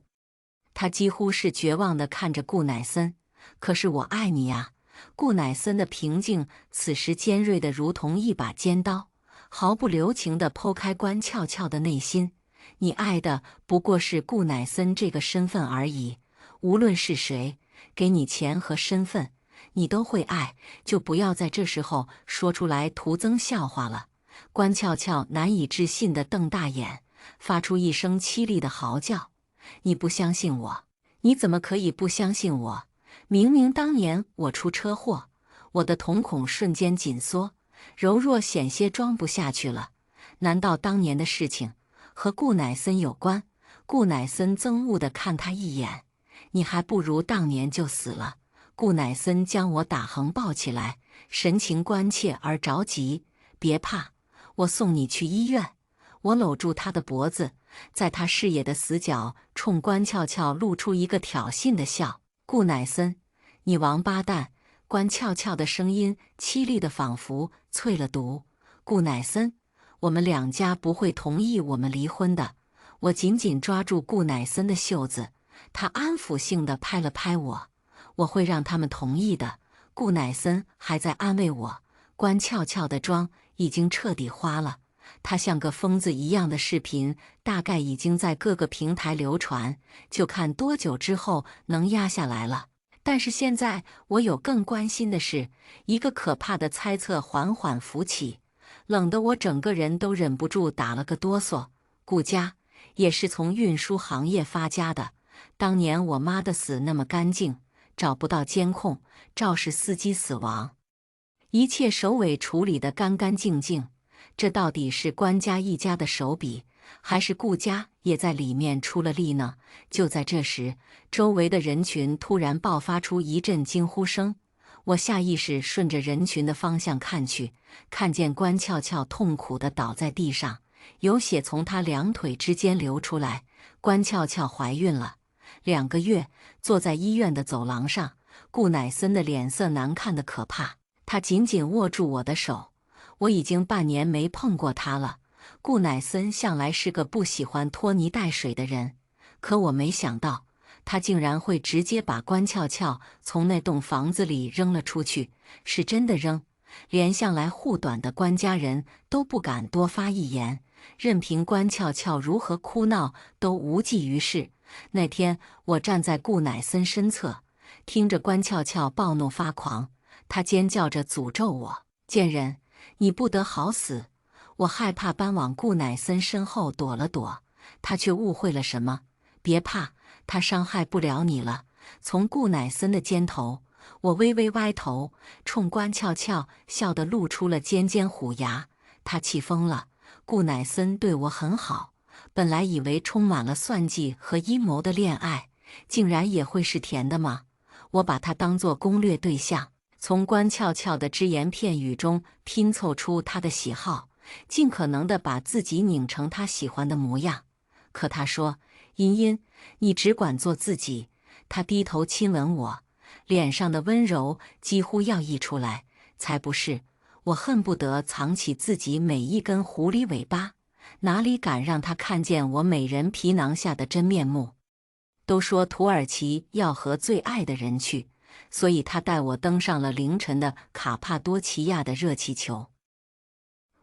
她几乎是绝望地看着顾乃森：“可是我爱你呀！”顾乃森的平静此时尖锐的如同一把尖刀，毫不留情地剖开关俏俏的内心。你爱的不过是顾乃森这个身份而已，无论是谁给你钱和身份，你都会爱，就不要在这时候说出来徒增笑话了。关俏俏难以置信地瞪大眼，发出一声凄厉的嚎叫：“你不相信我？你怎么可以不相信我？明明当年我出车祸！”我的瞳孔瞬间紧缩，柔弱险些装不下去了。难道当年的事情和顾乃森有关？顾乃森憎恶地看他一眼：“你还不如当年就死了。”顾乃森将我打横抱起来，神情关切而着急：“别怕，我送你去医院。”我搂住他的脖子，在他视野的死角冲关俏俏露出一个挑衅的笑：“顾乃森，你王八蛋！”关俏俏的声音凄厉的仿佛淬了毒：“顾乃森，我们两家不会同意我们离婚的。”我紧紧抓住顾乃森的袖子，他安抚性地拍了拍我，我会让他们同意的。顾乃森还在安慰我，关俏俏的妆已经彻底花了。他像个疯子一样的视频大概已经在各个平台流传，就看多久之后能压下来了。但是现在我有更关心的事，一个可怕的猜测缓缓浮起，冷得我整个人都忍不住打了个哆嗦。顾家也是从运输行业发家的，当年我妈的死那么干净，找不到监控，肇事司机死亡，一切首尾处理得干干净净。这到底是关家一家的手笔，还是顾家也在里面出了力呢？就在这时，周围的人群突然爆发出一阵惊呼声。我下意识顺着人群的方向看去，看见关俏俏痛苦地倒在地上，有血从她两腿之间流出来。关俏俏怀孕了2个月，坐在医院的走廊上，顾乃森的脸色难看得可怕。他紧紧握住我的手。我已经半年没碰过他了。顾乃森向来是个不喜欢拖泥带水的人，可我没想到他竟然会直接把关俏俏从那栋房子里扔了出去，是真的扔，连向来护短的关家人都不敢多发一言，任凭关俏俏如何哭闹都无济于事。那天我站在顾乃森身侧，听着关俏俏暴怒发狂，他尖叫着诅咒我：贱人，你不得好死！我害怕搬往顾乃森身后躲了躲，他却误会了什么。别怕，他伤害不了你了。从顾乃森的肩头，我微微歪头，冲关俏俏笑得露出了尖尖虎牙。他气疯了。顾乃森对我很好，本来以为充满了算计和阴谋的恋爱，竟然也会是甜的吗？我把他当作攻略对象，从关俏俏的只言片语中拼凑出他的喜好，尽可能地把自己拧成他喜欢的模样。可他说：“茵茵，你只管做自己。”他低头亲吻我，脸上的温柔几乎要溢出来。才不是！我恨不得藏起自己每一根狐狸尾巴，哪里敢让他看见我美人皮囊下的真面目。都说土耳其要和最爱的人去，所以他带我登上了凌晨的卡帕多奇亚的热气球。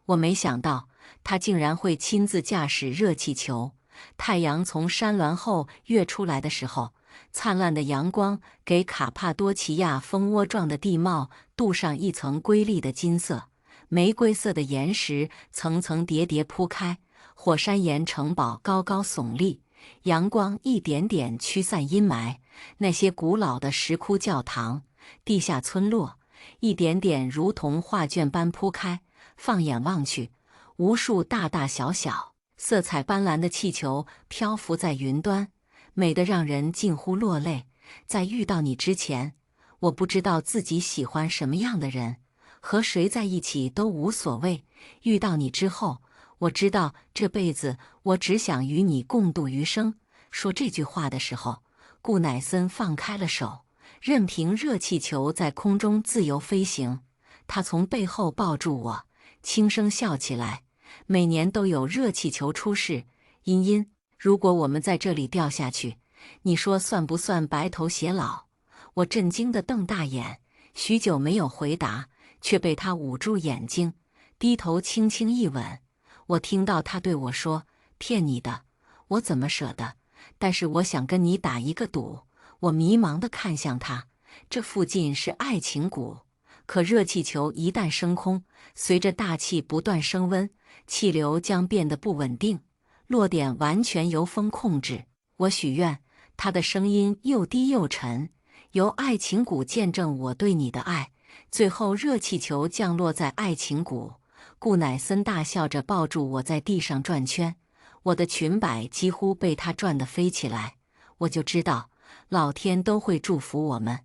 我没想到他竟然会亲自驾驶热气球。太阳从山峦后跃出来的时候，灿烂的阳光给卡帕多奇亚蜂窝状的地貌镀上一层瑰丽的金色，玫瑰色的岩石层层叠叠铺开，火山岩城堡高高耸立，阳光一点点驱散阴霾。那些古老的石窟教堂、地下村落，一点点如同画卷般铺开。放眼望去，无数大大小小、色彩斑斓的气球漂浮在云端，美得让人近乎落泪。在遇到你之前，我不知道自己喜欢什么样的人，和谁在一起都无所谓。遇到你之后，我知道这辈子我只想与你共度余生。说这句话的时候，顾乃森放开了手，任凭热气球在空中自由飞行。他从背后抱住我，轻声笑起来。每年都有热气球出事，茵茵，如果我们在这里掉下去，你说算不算白头偕老？我震惊地瞪大眼，许久没有回答，却被他捂住眼睛，低头轻轻一吻。我听到他对我说：“骗你的，我怎么舍得？但是我想跟你打一个赌。”我迷茫地看向他，这附近是爱情谷。可热气球一旦升空，随着大气不断升温，气流将变得不稳定，落点完全由风控制。我许愿，他的声音又低又沉，由爱情谷见证我对你的爱。最后，热气球降落在爱情谷，顾乃森大笑着抱住我在地上转圈，我的裙摆几乎被他转得飞起来。我就知道，老天都会祝福我们。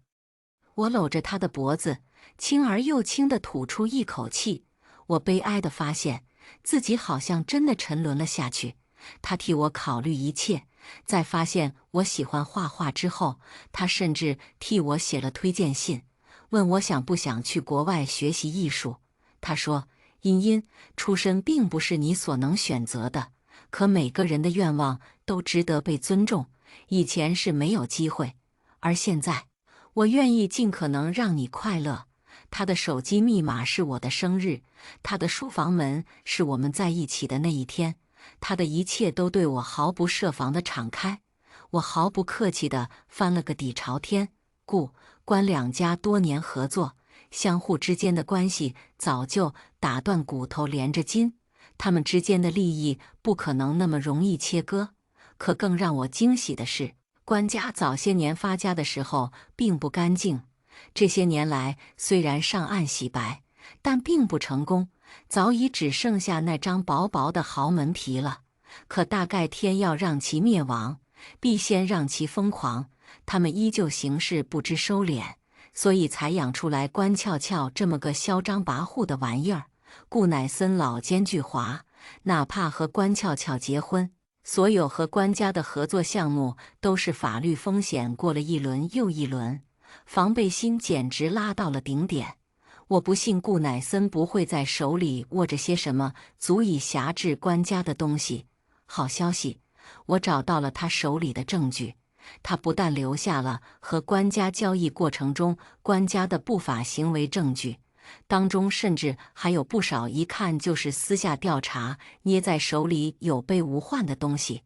我搂着他的脖子，轻而又轻地吐出一口气。我悲哀地发现自己好像真的沉沦了下去。他替我考虑一切，在发现我喜欢画画之后，他甚至替我写了推荐信，问我想不想去国外学习艺术。他说：“茵茵，出身并不是你所能选择的，可每个人的愿望都值得被尊重。以前是没有机会，而现在，我愿意尽可能让你快乐。他的手机密码是我的生日，他的书房门是我们在一起的那一天，他的一切都对我毫不设防地敞开。我毫不客气地翻了个底朝天。顾关两家多年合作，相互之间的关系早就打断骨头连着筋，他们之间的利益不可能那么容易切割。可更让我惊喜的是，关家早些年发家的时候并不干净，这些年来虽然上岸洗白，但并不成功，早已只剩下那张薄薄的豪门皮了。可大概天要让其灭亡，必先让其疯狂，他们依旧行事不知收敛，所以才养出来关俏俏这么个嚣张跋扈的玩意儿。顾乃森老奸巨猾，哪怕和关俏俏结婚，所有和关家的合作项目都是法律风险过了一轮又一轮，防备心简直拉到了顶点。我不信顾乃森不会在手里握着些什么足以辖制关家的东西。好消息，我找到了他手里的证据。他不但留下了和关家交易过程中关家的不法行为证据，当中甚至还有不少一看就是私下调查捏在手里有备无患的东西。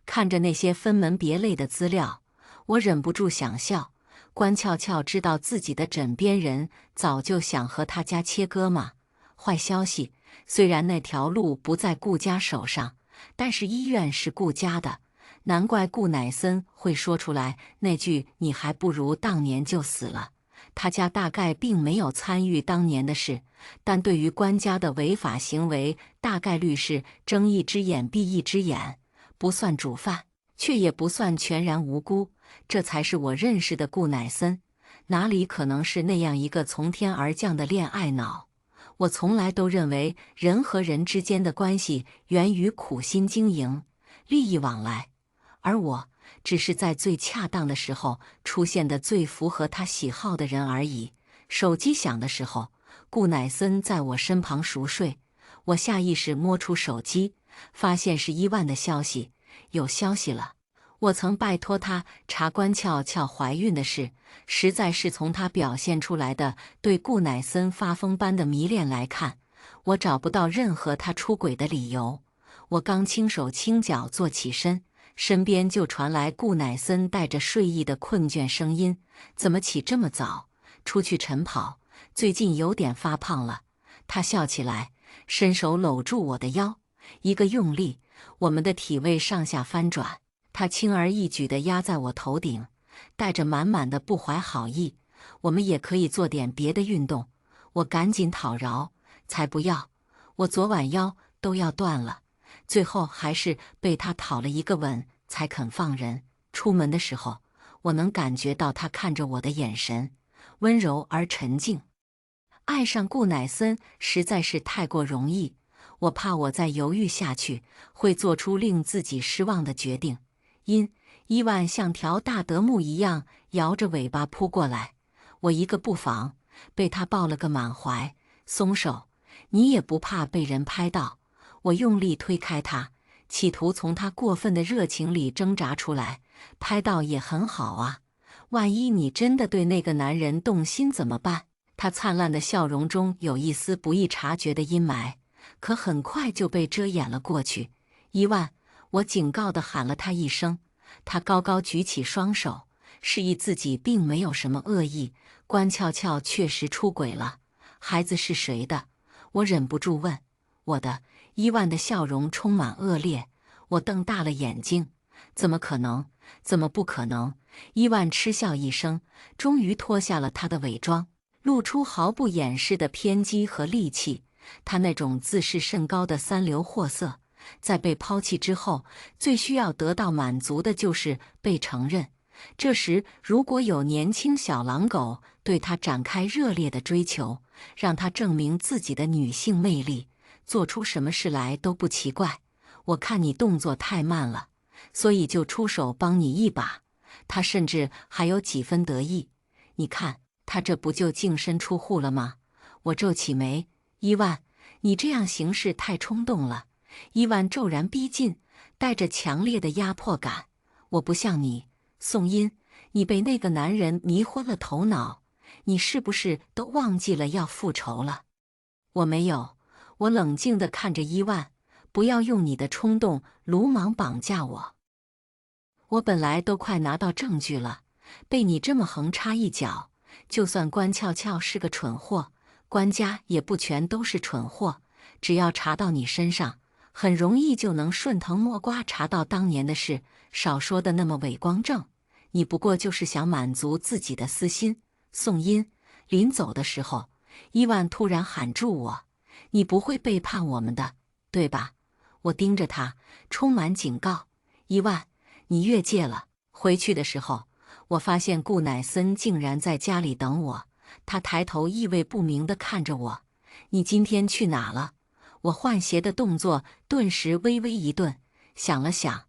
看着那些分门别类的资料，我忍不住想笑。关俏俏知道自己的枕边人早就想和他家切割吗？坏消息，虽然那条路不在顾家手上，但是医院是顾家的，难怪顾乃森会说出来那句“你还不如当年就死了”。他家大概并没有参与当年的事，但对于关家的违法行为，大概率是睁一只眼闭一只眼，不算主犯，却也不算全然无辜。这才是我认识的顾乃森，哪里可能是那样一个从天而降的恋爱脑？我从来都认为人和人之间的关系源于苦心经营、利益往来，而我只是在最恰当的时候出现的最符合他喜好的人而已。手机响的时候，顾乃森在我身旁熟睡，我下意识摸出手机，发现是伊万的消息。有消息了。我曾拜托他查关俏俏怀孕的事，实在是从他表现出来的对顾乃森发疯般的迷恋来看，我找不到任何他出轨的理由。我刚轻手轻脚坐起身，身边就传来顾乃森带着睡意的困倦声音：“怎么起这么早？出去晨跑？最近有点发胖了。”他笑起来，伸手搂住我的腰，一个用力，我们的体位上下翻转。他轻而易举地压在我头顶，带着满满的不怀好意：“我们也可以做点别的运动。”我赶紧讨饶：“才不要！我昨晚腰都要断了。”最后还是被他讨了一个吻才肯放人。出门的时候，我能感觉到他看着我的眼神，温柔而沉静。爱上顾乃森实在是太过容易，我怕我再犹豫下去，会做出令自己失望的决定。伊万像条大德牧一样摇着尾巴扑过来，我一个不防，被他抱了个满怀。松手，你也不怕被人拍到？我用力推开他，企图从他过分的热情里挣扎出来。拍到也很好啊，万一你真的对那个男人动心怎么办？他灿烂的笑容中有一丝不易察觉的阴霾，可很快就被遮掩了过去。伊万，我警告地喊了他一声。他高高举起双手，示意自己并没有什么恶意。关俏俏确实出轨了，孩子是谁的？我忍不住问。我的。伊万的笑容充满恶劣。我瞪大了眼睛。怎么可能？怎么不可能？伊万嗤笑一声，终于脱下了他的伪装，露出毫不掩饰的偏激和戾气。他那种自视甚高的三流货色，在被抛弃之后，最需要得到满足的就是被承认。这时，如果有年轻小狼狗对他展开热烈的追求，让他证明自己的女性魅力，做出什么事来都不奇怪。我看你动作太慢了，所以就出手帮你一把。他甚至还有几分得意。你看，他这不就净身出户了吗？我皱起眉。伊万，你这样行事太冲动了。伊万骤然逼近，带着强烈的压迫感。我不像你，宋音，你被那个男人迷昏了头脑，你是不是都忘记了要复仇了？我没有，我冷静地看着伊万，不要用你的冲动鲁莽绑架我。我本来都快拿到证据了，被你这么横插一脚，就算关俏俏是个蠢货，官家也不全都是蠢货，只要查到你身上，很容易就能顺藤摸瓜查到当年的事，少说的那么伟光正。你不过就是想满足自己的私心。宋音，临走的时候，伊万突然喊住我：“你不会背叛我们的，对吧？”我盯着他，充满警告：“伊万，你越界了。”回去的时候，我发现顾乃森竟然在家里等我。他抬头意味不明地看着我：“你今天去哪了？”我换鞋的动作顿时微微一顿，想了想，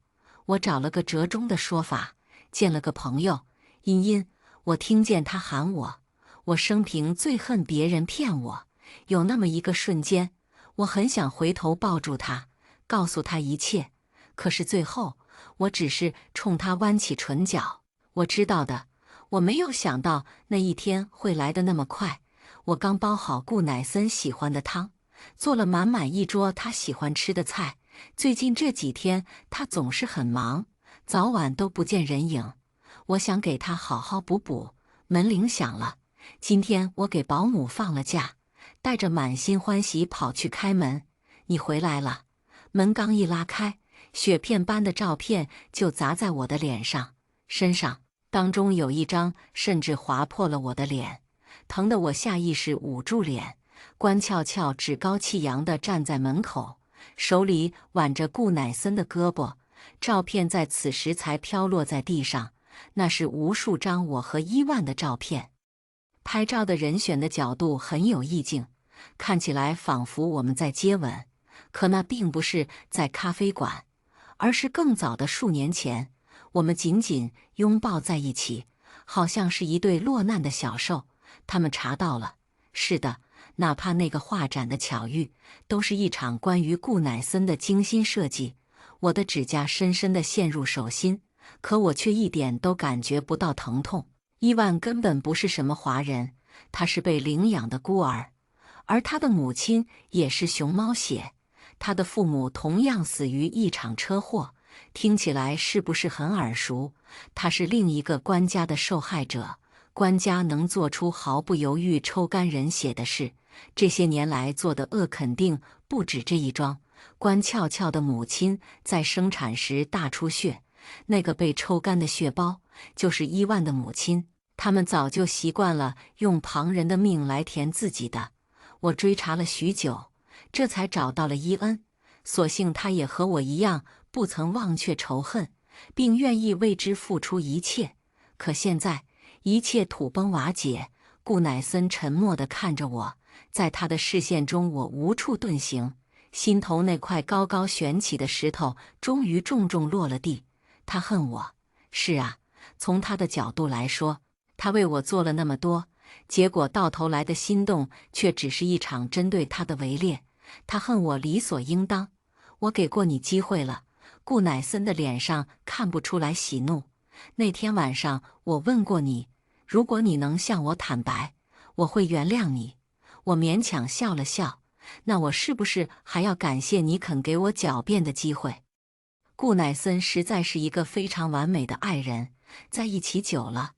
我找了个折中的说法：“见了个朋友。”茵茵，我听见他喊我。我生平最恨别人骗我，有那么一个瞬间，我很想回头抱住他，告诉他一切。可是最后，我只是冲他弯起唇角。我知道的，我没有想到那一天会来得那么快。我刚煲好顾乃森喜欢的汤，做了满满一桌他喜欢吃的菜。最近这几天他总是很忙，早晚都不见人影。我想给他好好补补。门铃响了，今天我给保姆放了假，带着满心欢喜跑去开门。你回来了。门刚一拉开，雪片般的照片就砸在我的脸上、身上，当中有一张甚至划破了我的脸，疼得我下意识捂住脸。关俏俏趾高气扬地站在门口，手里挽着顾乃森的胳膊，照片在此时才飘落在地上。那是无数张我和伊万的照片。拍照的人选的角度很有意境，看起来仿佛我们在接吻，可那并不是在咖啡馆，而是更早的数年前，我们紧紧拥抱在一起，好像是一对落难的小兽。他们查到了，是的，哪怕那个画展的巧遇，都是一场关于顾乃森的精心设计。我的指甲深深地陷入手心，可我却一点都感觉不到疼痛。伊万根本不是什么华人，他是被领养的孤儿，而他的母亲也是熊猫血。他的父母同样死于一场车祸，听起来是不是很耳熟？他是另一个官家的受害者。官家能做出毫不犹豫抽干人血的事，这些年来做的恶肯定不止这一桩。关俏俏的母亲在生产时大出血，那个被抽干的血包就是伊万的母亲。他们早就习惯了用旁人的命来填自己的。我追查了许久，这才找到了伊恩。所幸他也和我一样，不曾忘却仇恨，并愿意为之付出一切。可现在，一切土崩瓦解。顾乃森沉默地看着我，在他的视线中，我无处遁形。心头那块高高悬起的石头终于重重落了地。他恨我，是啊，从他的角度来说，他为我做了那么多，结果到头来的心动却只是一场针对他的围猎。他恨我理所应当。我给过你机会了。顾乃森的脸上看不出来喜怒。那天晚上我问过你，如果你能向我坦白，我会原谅你。我勉强笑了笑。那我是不是还要感谢你肯给我狡辩的机会？顾乃森实在是一个非常完美的爱人，在一起久了，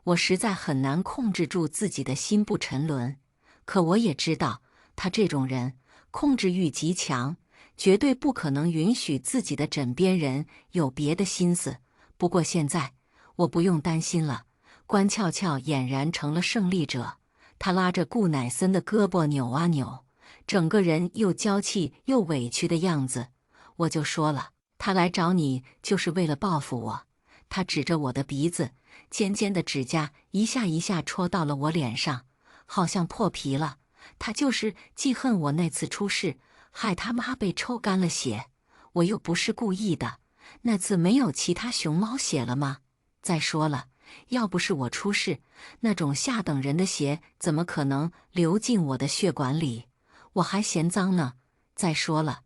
我实在很难控制住自己的心不沉沦。可我也知道，他这种人控制欲极强，绝对不可能允许自己的枕边人有别的心思。不过现在，我不用担心了。关俏俏俨然成了胜利者，她拉着顾乃森的胳膊扭啊扭，整个人又娇气又委屈的样子。我就说了，他来找你就是为了报复我。他指着我的鼻子，尖尖的指甲一下一下戳到了我脸上，好像破皮了。他就是记恨我那次出事，害他妈被抽干了血。我又不是故意的，那次没有其他熊猫血了吗？再说了，要不是我出事，那种下等人的血怎么可能流进我的血管里？我还嫌脏呢。再说了，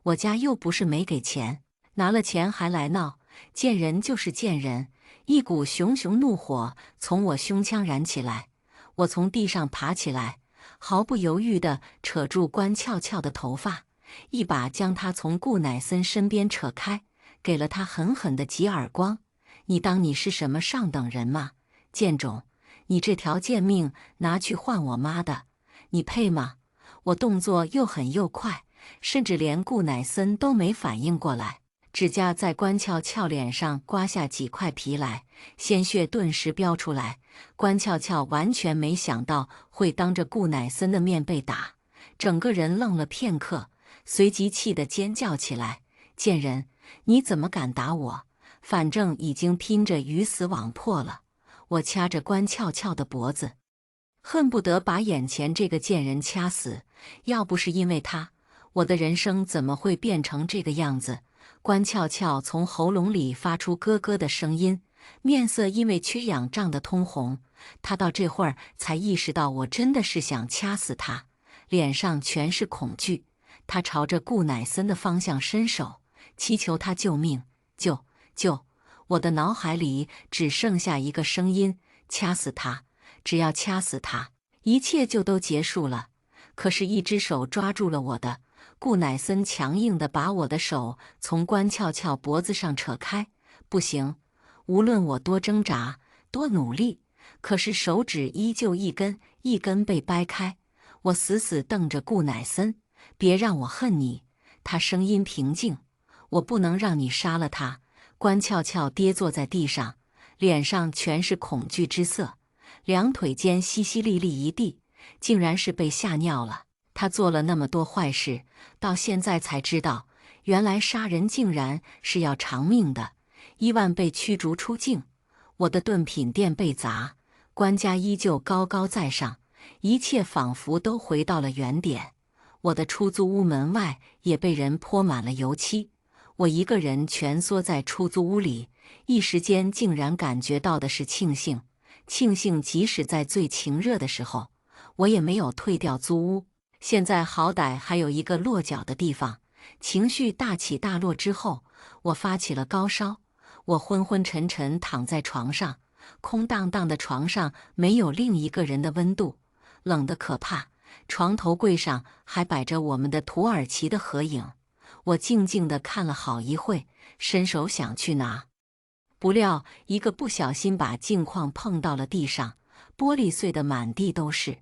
我家又不是没给钱，拿了钱还来闹，见人就是见人，一股熊熊怒火从我胸腔燃起来。我从地上爬起来，毫不犹豫地扯住关俏俏的头发，一把将她从顾乃森身边扯开，给了他狠狠的几耳光。你当你是什么上等人吗？贱种！你这条贱命拿去换我妈的，你配吗？我动作又狠又快，甚至连顾乃森都没反应过来，指甲在关俏俏脸上刮下几块皮来，鲜血顿时飙出来。关俏俏完全没想到会当着顾乃森的面被打，整个人愣了片刻，随即气得尖叫起来：“贱人，你怎么敢打我？反正已经拼着鱼死网破了！”我掐着关俏俏的脖子，恨不得把眼前这个贱人掐死。要不是因为他，我的人生怎么会变成这个样子？关俏俏从喉咙里发出咯咯的声音，面色因为缺氧涨得通红。她到这会儿才意识到我真的是想掐死她，脸上全是恐惧。她朝着顾乃森的方向伸手，祈求他救命！救！我的脑海里只剩下一个声音：掐死他！只要掐死他，一切就都结束了。可是，一只手抓住了我的，顾乃森强硬地把我的手从关俏俏脖子上扯开。不行，无论我多挣扎，多努力，可是手指依旧一根一根被掰开。我死死瞪着顾乃森：别让我恨你！他声音平静：我不能让你杀了他。关俏俏跌坐在地上，脸上全是恐惧之色，两腿间淅淅沥沥一地，竟然是被吓尿了。她做了那么多坏事，到现在才知道，原来杀人竟然是要偿命的。伊万被驱逐出境，我的炖品店被砸，关家依旧高高在上，一切仿佛都回到了原点。我的出租屋门外也被人泼满了油漆。我一个人蜷缩在出租屋里，一时间竟然感觉到的是庆幸。庆幸即使在最晴热的时候，我也没有退掉租屋，现在好歹还有一个落脚的地方。情绪大起大落之后，我发起了高烧。我昏昏沉沉躺在床上，空荡荡的床上没有另一个人的温度，冷得可怕。床头柜上还摆着我们的土耳其的合影。我静静地看了好一会，伸手想去拿，不料一个不小心把镜框碰到了地上，玻璃碎得满地都是。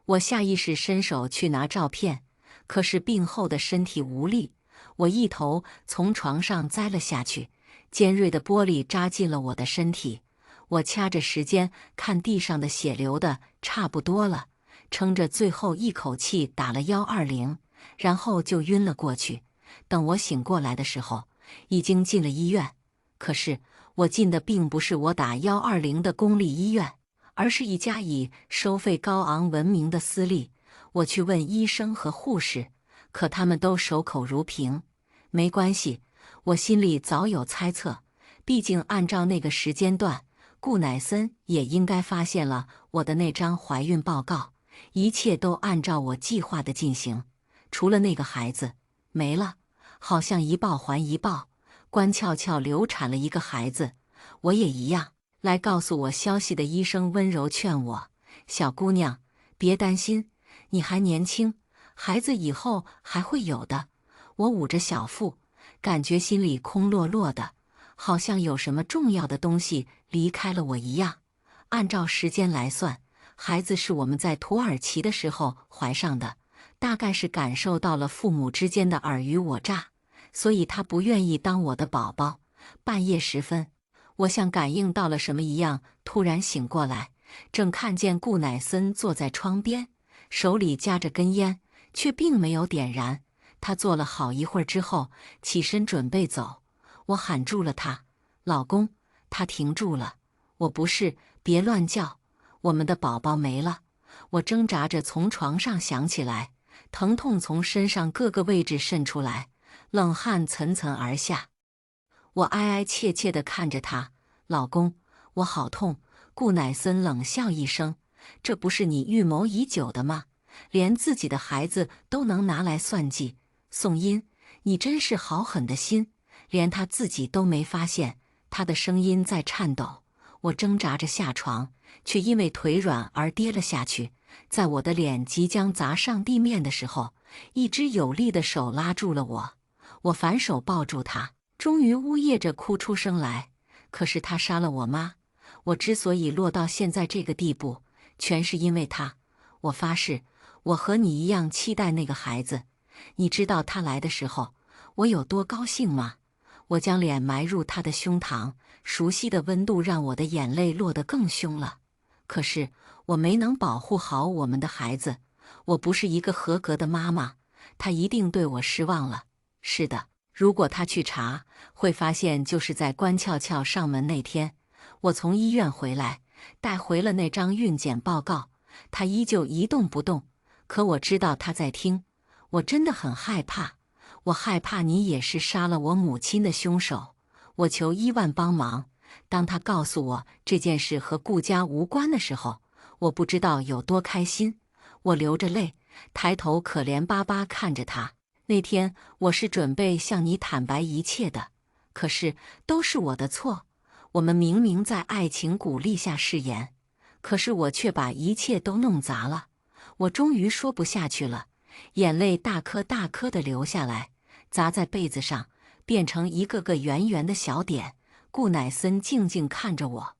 我下意识伸手去拿照片，可是病后的身体无力，我一头从床上栽了下去，尖锐的玻璃扎进了我的身体。我掐着时间看地上的血流的差不多了，撑着最后一口气打了120。然后就晕了过去。等我醒过来的时候，已经进了医院。可是我进的并不是我打120的公立医院，而是一家以收费高昂闻名的私立。我去问医生和护士，可他们都守口如瓶。没关系，我心里早有猜测。毕竟按照那个时间段，顾乃森也应该发现了我的那张怀孕报告。一切都按照我计划的进行。除了那个孩子没了，好像一报还一报。关俏俏流产了一个孩子，我也一样。来告诉我消息的医生温柔劝我：小姑娘，别担心，你还年轻，孩子以后还会有的。我捂着小腹，感觉心里空落落的，好像有什么重要的东西离开了我一样。按照时间来算，孩子是我们在土耳其的时候怀上的。大概是感受到了父母之间的尔虞我诈，所以他不愿意当我的宝宝。半夜时分，我像感应到了什么一样，突然醒过来，正看见顾乃森坐在窗边，手里夹着根烟，却并没有点燃。他坐了好一会儿之后，起身准备走。我喊住了他：老公。他停住了。我不是，别乱叫，我们的宝宝没了。我挣扎着从床上想起来，疼痛从身上各个位置渗出来，冷汗涔涔而下。我哀哀切切地看着他：老公，我好痛。顾乃森冷笑一声：这不是你预谋已久的吗？连自己的孩子都能拿来算计。宋音，你真是好狠的心，连他自己都没发现他的声音在颤抖。我挣扎着下床，却因为腿软而跌了下去。在我的脸即将砸上地面的时候，一只有力的手拉住了我。我反手抱住他，终于呜咽着哭出声来。可是他杀了我妈，我之所以落到现在这个地步，全是因为他。我发誓，我和你一样期待那个孩子。你知道他来的时候，我有多高兴吗？我将脸埋入他的胸膛，熟悉的温度让我的眼泪落得更凶了。可是我没能保护好我们的孩子，我不是一个合格的妈妈，他一定对我失望了。是的，如果他去查，会发现就是在关俏俏上门那天，我从医院回来，带回了那张孕检报告。他依旧一动不动，可我知道他在听。我真的很害怕，我害怕你也是杀了我母亲的凶手。我求伊万帮忙。当他告诉我这件事和顾家无关的时候，我不知道有多开心。我流着泪，抬头可怜巴巴看着他。那天我是准备向你坦白一切的，可是都是我的错。我们明明在爱情鼓励下誓言，可是我却把一切都弄砸了。我终于说不下去了，眼泪大颗大颗地流下来，砸在被子上，变成一个个圆圆的小点。顾乃森静静看着我，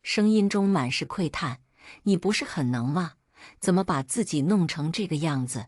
声音中满是喟叹：“你不是很能吗？怎么把自己弄成这个样子？”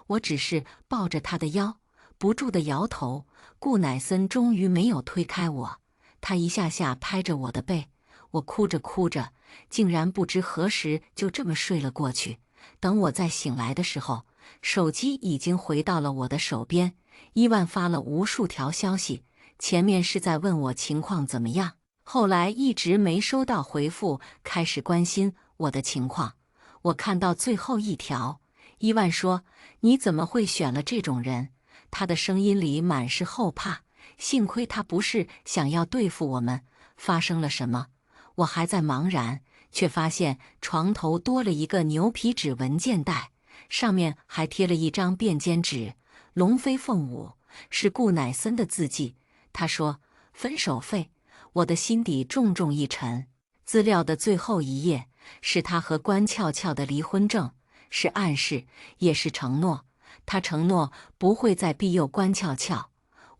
我只是抱着他的腰，不住地摇头。顾乃森终于没有推开我，他一下下拍着我的背。我哭着哭着，竟然不知何时就这么睡了过去。等我再醒来的时候，手机已经回到了我的手边。伊万发了无数条消息，前面是在问我情况怎么样，后来一直没收到回复，开始关心我的情况。我看到最后一条，伊万说：“你怎么会选了这种人？”他的声音里满是后怕。幸亏他不是想要对付我们。发生了什么？我还在茫然，却发现床头多了一个牛皮纸文件袋，上面还贴了一张便笺纸，龙飞凤舞，是顾乃森的字迹。他说：“分手费。”我的心底重重一沉。资料的最后一页是他和关俏俏的离婚证，是暗示，也是承诺。他承诺不会再庇佑关俏俏。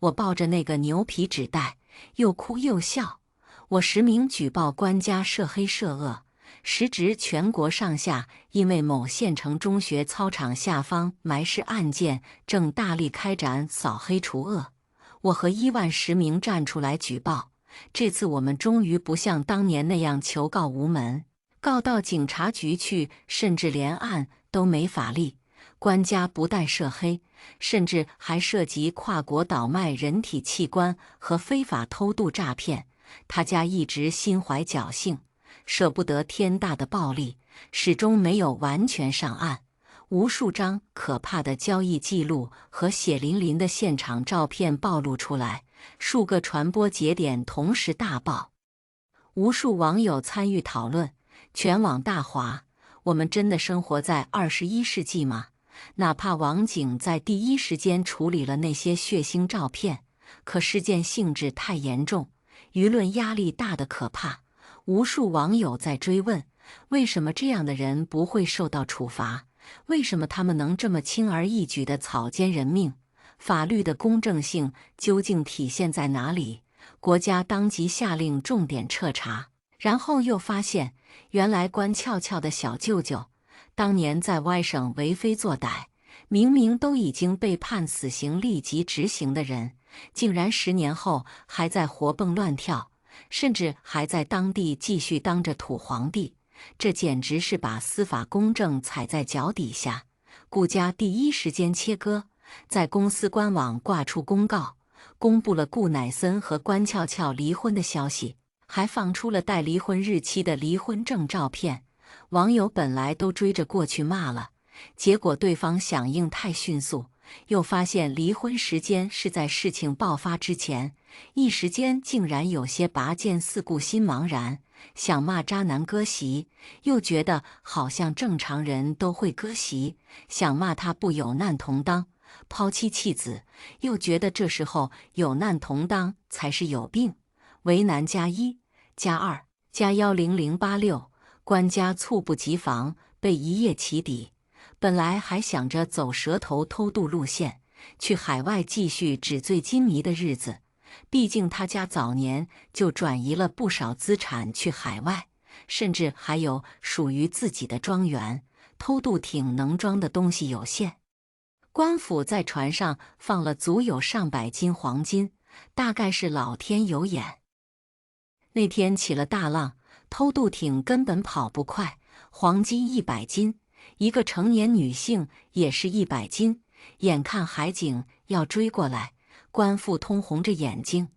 我抱着那个牛皮纸袋，又哭又笑。我实名举报关家涉黑涉恶，时值全国上下因为某县城中学操场下方埋尸案件正大力开展扫黑除恶。我和伊万实名站出来举报。这次我们终于不像当年那样求告无门，告到警察局去，甚至连案都没法立。关家不但涉黑，甚至还涉及跨国倒卖人体器官和非法偷渡诈骗。他家一直心怀侥幸，舍不得天大的暴利，始终没有完全上岸。无数张可怕的交易记录和血淋淋的现场照片暴露出来，数个传播节点同时大爆。无数网友参与讨论，全网大哗：我们真的生活在21世纪吗？哪怕网警在第一时间处理了那些血腥照片，可事件性质太严重，舆论压力大得可怕。无数网友在追问，为什么这样的人不会受到处罚？为什么他们能这么轻而易举地草菅人命？法律的公正性究竟体现在哪里？国家当即下令重点彻查，然后又发现，原来关俏俏的小舅舅当年在外省为非作歹，明明都已经被判死刑立即执行的人，竟然10年后还在活蹦乱跳，甚至还在当地继续当着土皇帝。这简直是把司法公正踩在脚底下。顾家第一时间切割，在公司官网挂出公告，公布了顾乃森和关俏俏离婚的消息，还放出了带离婚日期的离婚证照片。网友本来都追着过去骂了，结果对方响应太迅速，又发现离婚时间是在事情爆发之前，一时间竟然有些拔剑四顾心茫然，想骂渣男割席，又觉得好像正常人都会割席，想骂他不有难同当，抛妻弃子，又觉得这时候有难同当才是有病，为难+1、+2、+10086，官家猝不及防，被一夜起底。本来还想着走蛇头偷渡路线，去海外继续纸醉金迷的日子。毕竟他家早年就转移了不少资产去海外，甚至还有属于自己的庄园。偷渡艇能装的东西有限，官府在船上放了足有上百斤黄金，大概是老天有眼。那天起了大浪，偷渡艇根本跑不快，黄金100斤，一个成年女性也是100斤。眼看海警要追过来，官父通红着眼睛，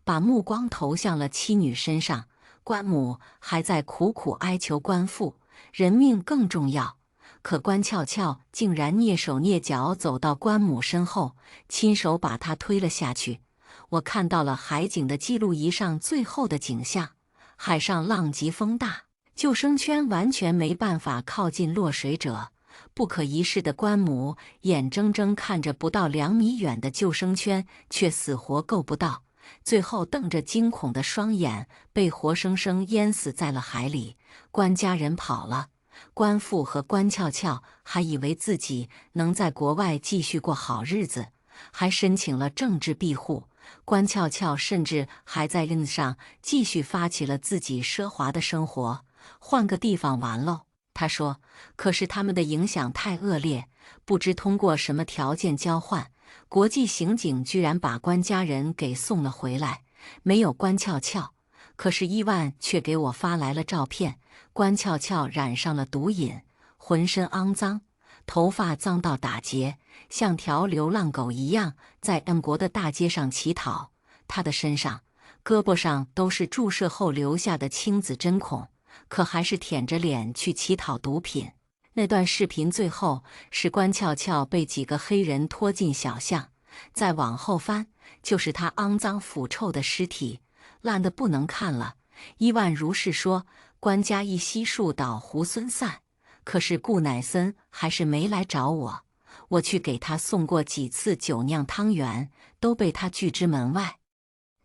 把目光投向了妻女身上。官母还在苦苦哀求官父，人命更重要。可关俏俏竟然蹑手蹑脚走到关母身后，亲手把她推了下去。我看到了海警的记录仪上最后的景象：海上浪急风大，救生圈完全没办法靠近落水者。不可一世的关母眼睁睁看着不到2米远的救生圈却死活够不到，最后瞪着惊恐的双眼，被活生生淹死在了海里。关家人跑了。关父和关俏俏还以为自己能在国外继续过好日子，还申请了政治庇护。关俏俏甚至还在 ins 上继续发起了自己奢华的生活，换个地方玩喽。他说，可是他们的影响太恶劣，不知通过什么条件交换，国际刑警居然把关家人给送了回来，没有关俏俏。可是伊万却给我发来了照片，关俏俏染上了毒瘾，浑身肮脏，头发脏到打结，像条流浪狗一样在 M 国的大街上乞讨。她的身上、胳膊上都是注射后留下的青紫针孔，可还是舔着脸去乞讨毒品。那段视频最后是关俏俏被几个黑人拖进小巷，再往后翻就是她肮脏腐臭的尸体，烂得不能看了。伊万如是说，关家一悉数倒猢狲散。可是顾乃森还是没来找我，我去给他送过几次酒酿汤圆，都被他拒之门外。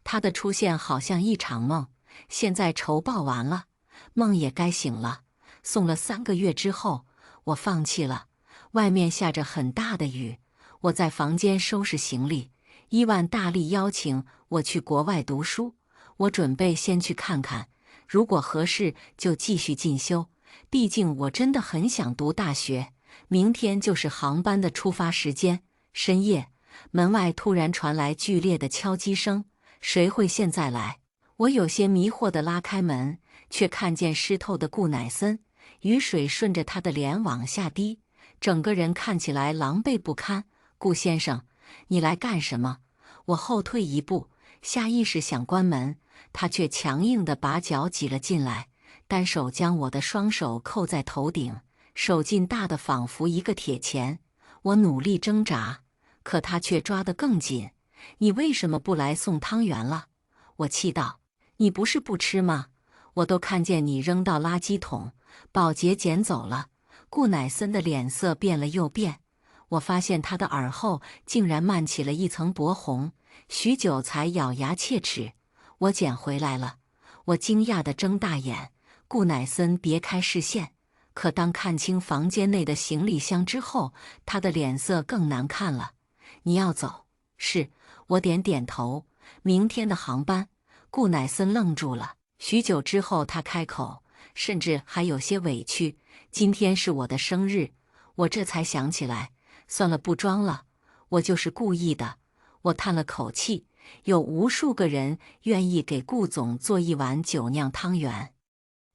他的出现好像一场梦，现在仇报完了，梦也该醒了。送了3个月之后，我放弃了。外面下着很大的雨，我在房间收拾行李。伊万大力邀请我去国外读书，我准备先去看看，如果合适就继续进修。毕竟我真的很想读大学。明天就是航班的出发时间。深夜，门外突然传来剧烈的敲击声，谁会现在来？我有些迷惑地拉开门，却看见湿透的顾乃森，雨水顺着他的脸往下滴，整个人看起来狼狈不堪。顾先生，你来干什么？我后退一步，下意识想关门，他却强硬地把脚挤了进来，单手将我的双手扣在头顶，手劲大得仿佛一个铁钳。我努力挣扎，可他却抓得更紧。你为什么不来送汤圆了？我气道。你不是不吃吗？我都看见你扔到垃圾桶，保洁捡走了。顾乃森的脸色变了又变，我发现他的耳后竟然漫起了一层薄红，许久才咬牙切齿。我捡回来了。我惊讶地睁大眼。顾乃森别开视线，可当看清房间内的行李箱之后，他的脸色更难看了。你要走？是，我点点头。明天的航班。顾乃森愣住了，许久之后他开口，甚至还有些委屈。今天是我的生日。我这才想起来，算了，不装了，我就是故意的。我叹了口气，有无数个人愿意给顾总做一碗酒酿汤圆。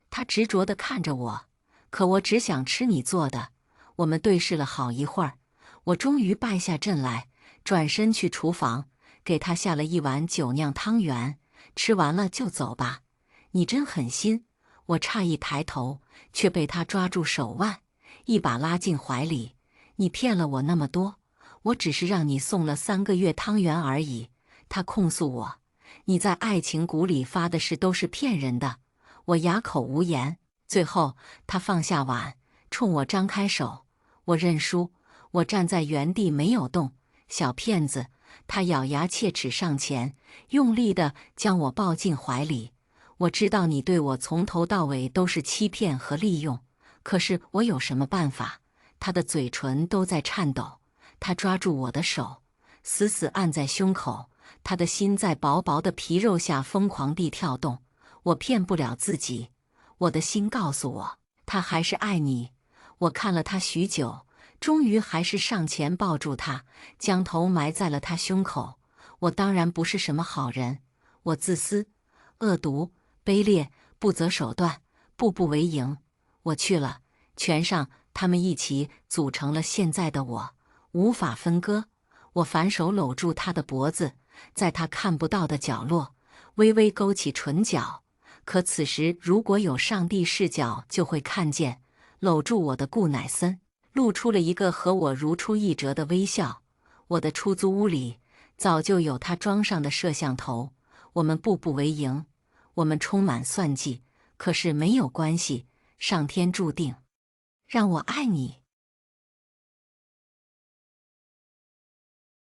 他执着地看着我，可我只想吃你做的。我们对视了好一会儿，我终于败下阵来，转身去厨房，给他下了一碗酒酿汤圆。吃完了就走吧。你真狠心。我诧异抬头，却被他抓住手腕，一把拉进怀里。你骗了我那么多，我只是让你送了3个月汤圆而已。他控诉我，你在爱情谷里发的誓都是骗人的。我哑口无言。最后他放下碗，冲我张开手。我认输。我站在原地没有动，小骗子！他咬牙切齿上前，用力地将我抱进怀里。我知道你对我从头到尾都是欺骗和利用，可是我有什么办法？他的嘴唇都在颤抖，他抓住我的手，死死按在胸口，他的心在薄薄的皮肉下疯狂地跳动。我骗不了自己，我的心告诉我，他还是爱你。我看了他许久，终于还是上前抱住他，将头埋在了他胸口。我当然不是什么好人，我自私、恶毒、卑劣，不择手段，步步为营。我去了，全上他们一起组成了现在的我，无法分割。我反手搂住他的脖子，在他看不到的角落，微微勾起唇角。可此时如果有上帝视角，就会看见，搂住我的顾乃森露出了一个和我如出一辙的微笑。我的出租屋里早就有他装上的摄像头，我们步步为营，我们充满算计，可是没有关系，上天注定让我爱你。